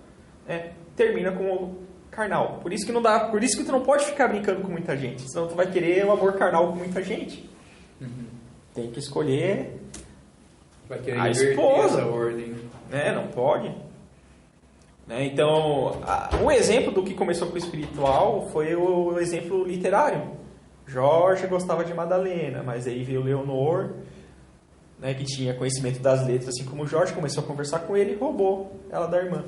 termina com o carnal. Por isso que tu não pode ficar brincando com muita gente, senão tu vai querer o amor carnal com muita gente. Tem que escolher vai querer a esposa. Essa ordem. Não pode. Então, um exemplo do que começou com o espiritual foi o exemplo literário. Jorge gostava de Madalena, mas aí veio Leonor, que tinha conhecimento das letras, assim como Jorge, começou a conversar com ele e roubou ela da irmã.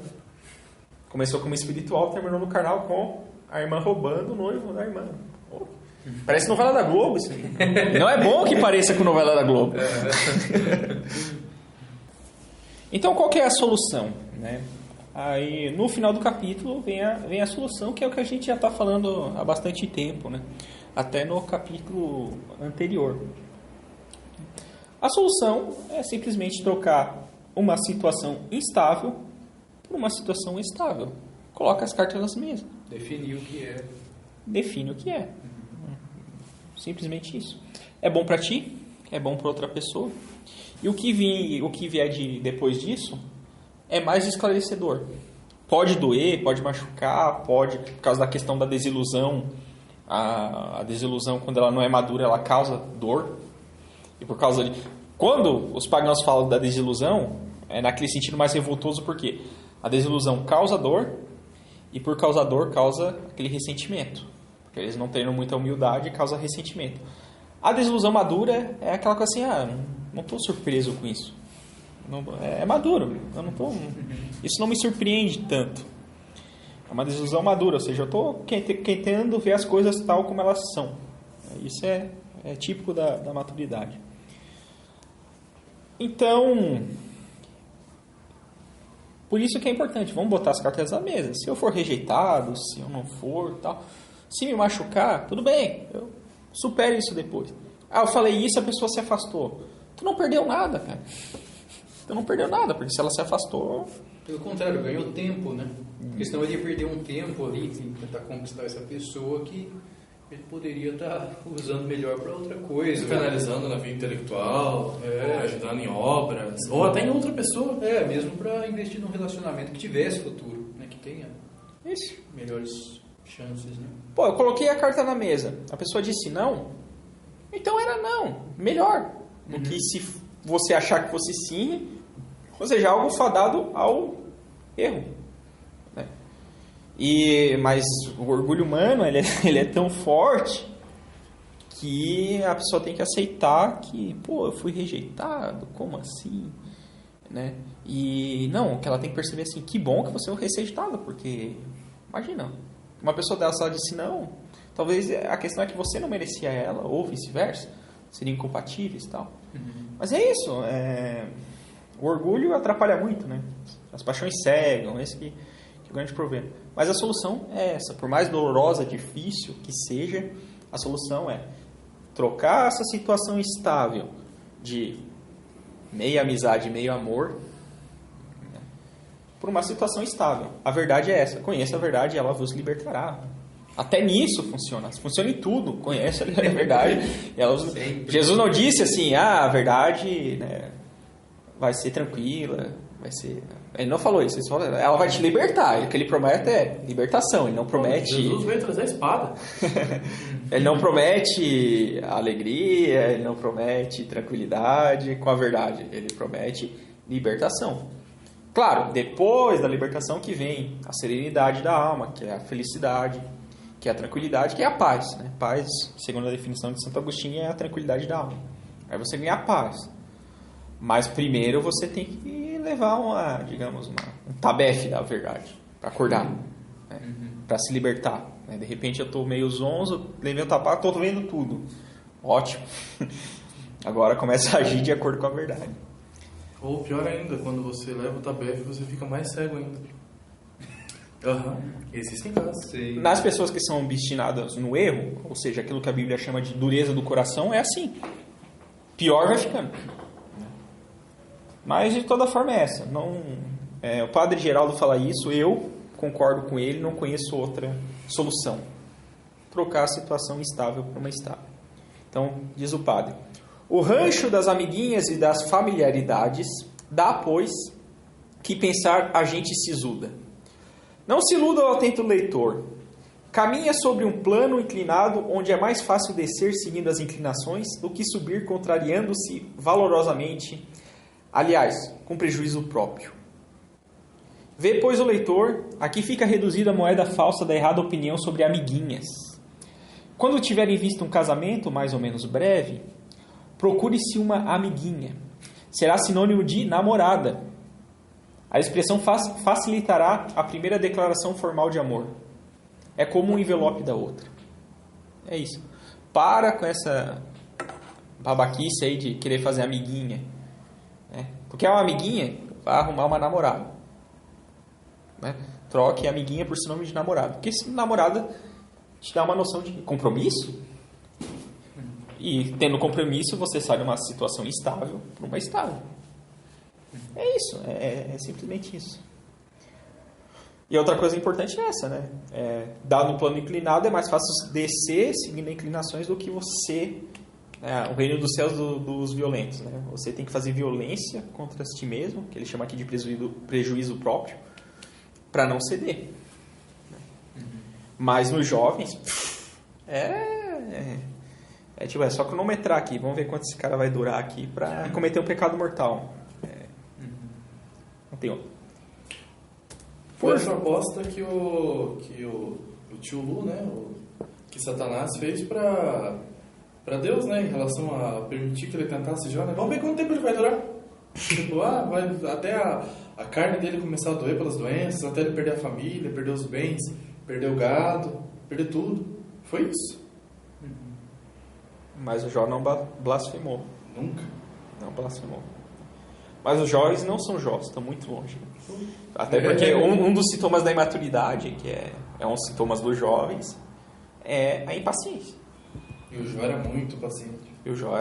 Começou como espiritual, terminou no carnal com a irmã roubando o noivo da irmã. Parece novela da Globo isso aí. Não é bom que pareça com novela da Globo. Então, qual que é a solução? Aí, no final do capítulo, vem a solução, que é o que a gente já está falando há bastante tempo, até no capítulo anterior. A solução é simplesmente trocar uma situação instável por uma situação estável. Coloca as cartas nas mesas. Definir o que é. Define o que é. Simplesmente isso. É bom para ti, é bom para outra pessoa. E o que vier depois disso é mais esclarecedor. Pode doer, pode machucar, por causa da questão da desilusão. A desilusão, quando ela não é madura, ela causa dor. E por causa de... Quando os pagãos falam da desilusão, é naquele sentido mais revoltoso, porque a desilusão causa dor, e por causa da dor causa aquele ressentimento. Porque eles não treinam muita humildade e causa ressentimento. A desilusão madura é aquela coisa assim, não estou surpreso com isso. É maduro. Isso não me surpreende tanto. É uma desilusão madura, ou seja, eu estou tentando ver as coisas tal como elas são. Isso é típico da maturidade. Então, por isso que é importante, vamos botar as cartas na mesa. Se eu for rejeitado, se eu não for, tal, se me machucar, tudo bem, eu supero isso depois. Eu falei isso, a pessoa se afastou. Tu não perdeu nada, cara. Tu não perdeu nada, porque se ela se afastou... Pelo contrário, ganhou tempo, né? Porque senão ele ia perder um tempo ali em tentar conquistar essa pessoa que ele poderia estar usando melhor para outra coisa. Canalizando na vida intelectual, ajudando em obras, ou até em outra pessoa. Mesmo para investir num relacionamento que tivesse futuro, né? Que tenha Isso. melhores chances, né? Pô, eu coloquei a carta na mesa. A pessoa disse não. Então era não. Melhor. Do que se você achar que fosse sim, ou seja, algo fadado ao erro. Né? Mas o orgulho humano, ele é tão forte que a pessoa tem que aceitar que, pô, eu fui rejeitado, como assim? Né? E não, que ela tem que perceber assim, que bom que você foi rejeitado, porque, imagina, uma pessoa dessa disse não, talvez a questão é que você não merecia ela, ou vice-versa, seriam incompatíveis e tal. Mas é isso, o orgulho atrapalha muito, né? As paixões cegam, esse que é o grande problema. Mas a solução é essa, por mais dolorosa, difícil que seja, a solução é trocar essa situação estável de meio amizade, meio amor, né, por uma situação estável. A verdade é essa, conheça a verdade e ela vos libertará. Até nisso funciona em tudo, conheça a verdade. Jesus não disse assim, a verdade, né, vai ser tranquila, vai ser... Ele não falou isso, ela vai te libertar. O que ele promete é libertação, ele não promete... Jesus veio trazer a espada. Ele não promete alegria, ele não promete tranquilidade com a verdade, ele promete libertação. Claro, depois da libertação que vem a serenidade da alma, que é a felicidade, que é a tranquilidade, que é a paz. Né? Paz, segundo a definição de Santo Agostinho, é a tranquilidade da alma. Aí você ganha a paz. Mas primeiro você tem que levar um tabefe da verdade, para acordar, né? Para se libertar. Né? De repente eu estou meio zonzo, levei o tabaco, estou vendo tudo. Ótimo. Agora começa a agir de acordo com a verdade. Ou pior ainda, quando você leva o tabefe, você fica mais cego ainda. Existem casos. Nas pessoas que são obstinadas no erro, ou seja, aquilo que a Bíblia chama de dureza do coração, é assim. Pior vai ficando. Mas de toda forma é essa. O padre Geraldo fala isso, eu concordo com ele, não conheço outra solução. Trocar a situação instável por uma estável. Então, diz o padre: o rancho das amiguinhas e das familiaridades dá, pois, que pensar a gente sisuda. Não se iluda ao atento leitor. Caminha sobre um plano inclinado onde é mais fácil descer seguindo as inclinações do que subir contrariando-se valorosamente, aliás, com prejuízo próprio. Vê, pois, o leitor, aqui fica reduzida a moeda falsa da errada opinião sobre amiguinhas. Quando tiver em vista um casamento mais ou menos breve, procure-se uma amiguinha. Será sinônimo de namorada. A expressão facilitará a primeira declaração formal de amor. É como um envelope da outra. É isso. Para com essa babaquice aí de querer fazer amiguinha. Né? Porque é uma amiguinha, vai arrumar uma namorada. Né? Troque amiguinha por sinônimo de namorado. Porque namorada te dá uma noção de compromisso. E tendo compromisso, você sai de uma situação instável para uma estável. É isso, é simplesmente isso. E outra coisa importante é essa, né? Dado um plano inclinado, é mais fácil descer seguindo inclinações do que você... o reino dos céus dos violentos, né? Você tem que fazer violência contra si mesmo, que ele chama aqui de prejuízo próprio, para não ceder. Mas nos jovens, é só cronometrar aqui, vamos ver quanto esse cara vai durar aqui para cometer um pecado mortal. Não tem outro. Foi essa proposta que o tio Lu, né, que Satanás fez para Deus, né, em relação a permitir que ele tentasse já, né? Vamos ver quanto tempo ele vai durar. Tipo, vai até a carne dele começar a doer pelas doenças, até ele perder a família, perder os bens, perder o gado, perder tudo. Foi isso. Mas o Jó não blasfemou. Nunca. Não blasfemou. Mas os jovens não são Jó, estão muito longe. Até porque um dos sintomas da imaturidade, que é um dos sintomas dos jovens, é a impaciência. E o Jó era muito paciente. E o Jó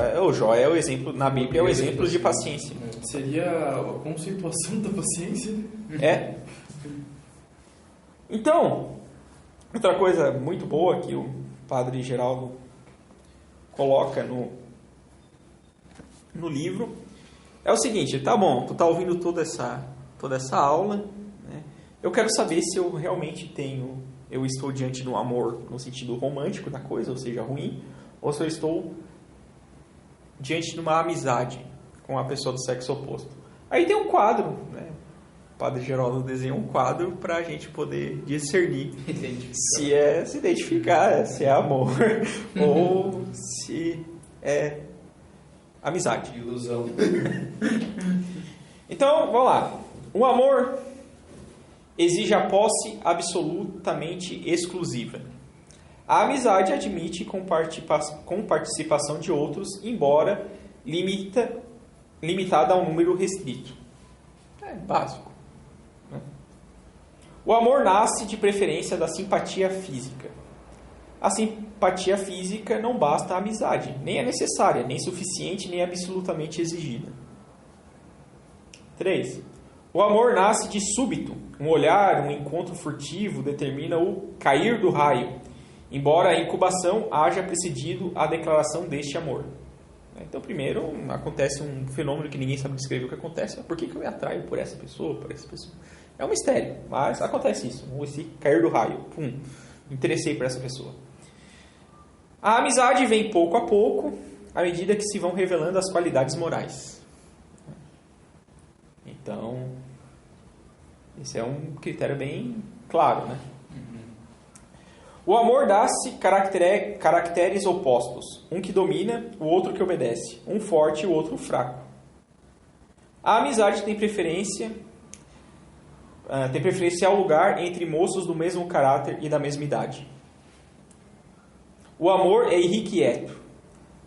é o exemplo, na Bíblia, é o exemplo de paciência. Seria a conceituação da paciência. É. Então, outra coisa muito boa que o padre Geraldo coloca no livro é o seguinte: tá bom, tu tá ouvindo toda essa aula, né? Eu quero saber se eu realmente eu estou diante de um amor no sentido romântico da coisa, ou seja, ruim, ou se eu estou diante de uma amizade com a pessoa do sexo oposto. Aí tem um quadro, né? O padre Geraldo desenhou um quadro para a gente poder discernir se identificar se é amor ou se é amizade. Ilusão. Então, vamos lá. O amor exige a posse absolutamente exclusiva. A amizade admite com participação de outros, embora limitada a um número restrito. É básico. Né? O amor nasce de preferência da simpatia física. A simpatia física não basta à amizade, nem é necessária, nem suficiente, nem absolutamente exigida. 3. O amor nasce de súbito. Um olhar, um encontro furtivo determina o cair do raio, embora a incubação haja precedido a declaração deste amor. Então, primeiro, acontece um fenômeno que ninguém sabe descrever o que acontece. Por que eu me atraio por essa pessoa, por essa pessoa? É um mistério, mas acontece isso. Esse cair do raio. Pum, interessei por essa pessoa. A amizade vem pouco a pouco, à medida que se vão revelando as qualidades morais. Então, esse é um critério bem claro, né? O amor dá-se caracteres opostos. Um que domina, o outro que obedece. Um forte e o outro fraco. A amizade tem preferência ao lugar entre moços do mesmo caráter e da mesma idade. O amor é irrequieto.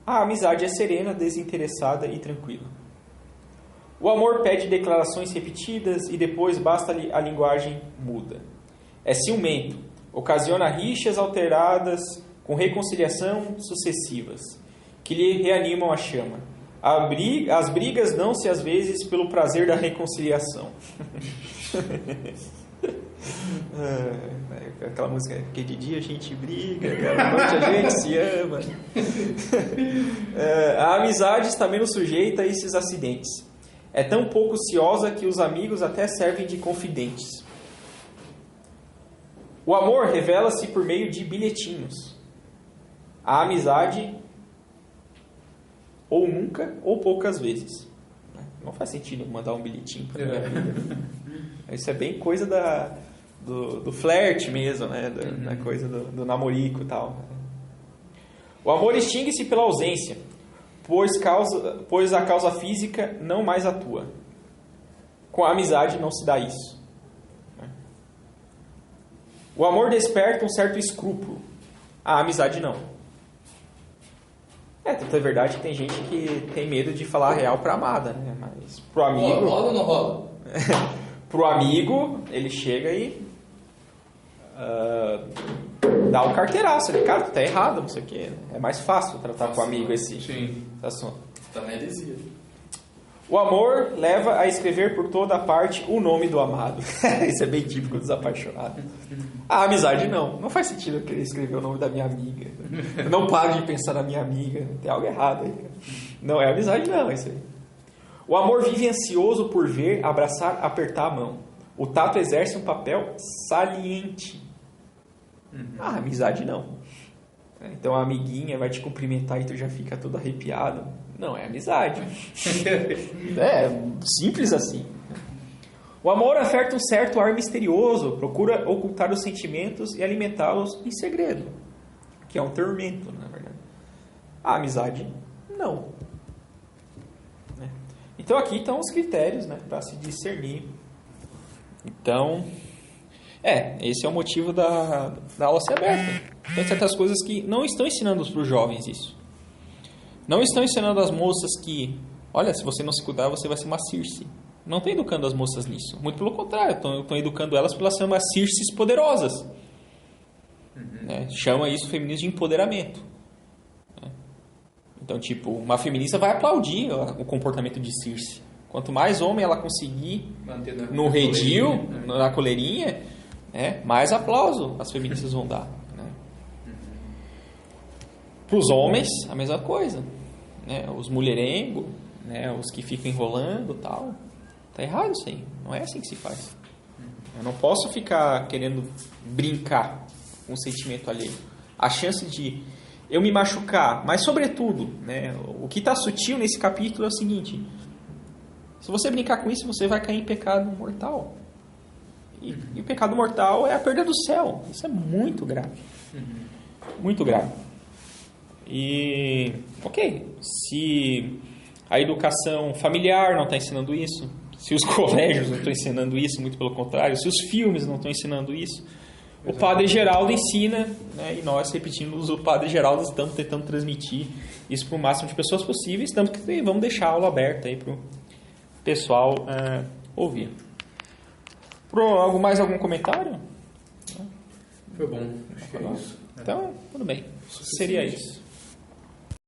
A amizade é serena, desinteressada e tranquila. O amor pede declarações repetidas e depois basta a linguagem muda. É ciumento. Ocasiona rixas alteradas com reconciliação sucessivas, que lhe reanimam a chama. As brigas dão-se às vezes pelo prazer da reconciliação. Aquela música que de dia a gente briga, cara, de noite a gente se ama. A amizade está menos sujeita a esses acidentes. É tão pouco ciosa que os amigos até servem de confidentes. O amor revela-se por meio de bilhetinhos. A amizade, ou nunca, ou poucas vezes. Não faz sentido mandar um bilhetinho para minha amiga. Isso é bem coisa do flerte mesmo, né? Da coisa do namorico e tal. O amor extingue-se pela ausência, pois a causa física não mais atua. Com a amizade não se dá isso. O amor desperta um certo escrúpulo. A amizade não. Tanto é verdade que tem gente que tem medo de falar a real pra amada, né? Mas pro amigo... Rola ou não rola? Pro amigo, ele chega e dá um carteiraço. Ele, cara, tu tá errado, não sei o quê. É mais fácil tratar com o amigo esse assunto. Tá na heresia. O amor leva a escrever por toda parte o nome do amado. Isso é bem típico dos apaixonados. A amizade não. Não faz sentido eu querer escrever o nome da minha amiga. Eu não paro de pensar na minha amiga. Tem algo errado aí. Não é amizade não, é isso aí. O amor vive ansioso por ver, abraçar, apertar a mão. O tato exerce um papel saliente. A amizade não. Então a amiguinha vai te cumprimentar e tu já fica todo arrepiado. Não é amizade. É simples assim. O amor oferta um certo ar misterioso, procura ocultar os sentimentos e alimentá-los em segredo, que é um tormento, na verdade. A amizade, não. Então aqui estão os critérios, né, para se discernir. Então, esse é o motivo da aula ser aberta. Tem certas coisas que não estão ensinando para os jovens isso. Não estão ensinando as moças que, olha, se você não se cuidar, você vai ser uma Circe. Não estão educando as moças nisso. Muito pelo contrário, estão educando elas para elas serem umas Circes poderosas. Né? Chama isso feminismo de empoderamento. Né? Então, tipo, uma feminista vai aplaudir o comportamento de Circe. Quanto mais homem ela conseguir no redil, na coleirinha, né, mais aplauso as feministas vão dar. Né? Para os homens, a mesma coisa. Né? Os mulherengos, né, os que ficam enrolando e tal. Tá errado isso aí. Não é assim que se faz. Eu não posso ficar querendo brincar com o sentimento alheio. A chance de eu me machucar, mas sobretudo, né, o que está sutil nesse capítulo é o seguinte: se você brincar com isso, você vai cair em pecado mortal. E o pecado mortal é a perda do céu. Isso é muito grave. Muito grave. E, ok, se a educação familiar não está ensinando isso, se os colégios não estão ensinando isso, muito pelo contrário, se os filmes não estão ensinando isso, o Padre Geraldo ensina, né, e nós, repetindo, o Padre Geraldo estamos tentando transmitir isso para o máximo de pessoas possíveis, tanto que vamos deixar a aula aberta aí para o pessoal ouvir. Algum comentário? Foi bom. Acho que é isso. Então, tudo bem. Seria isso.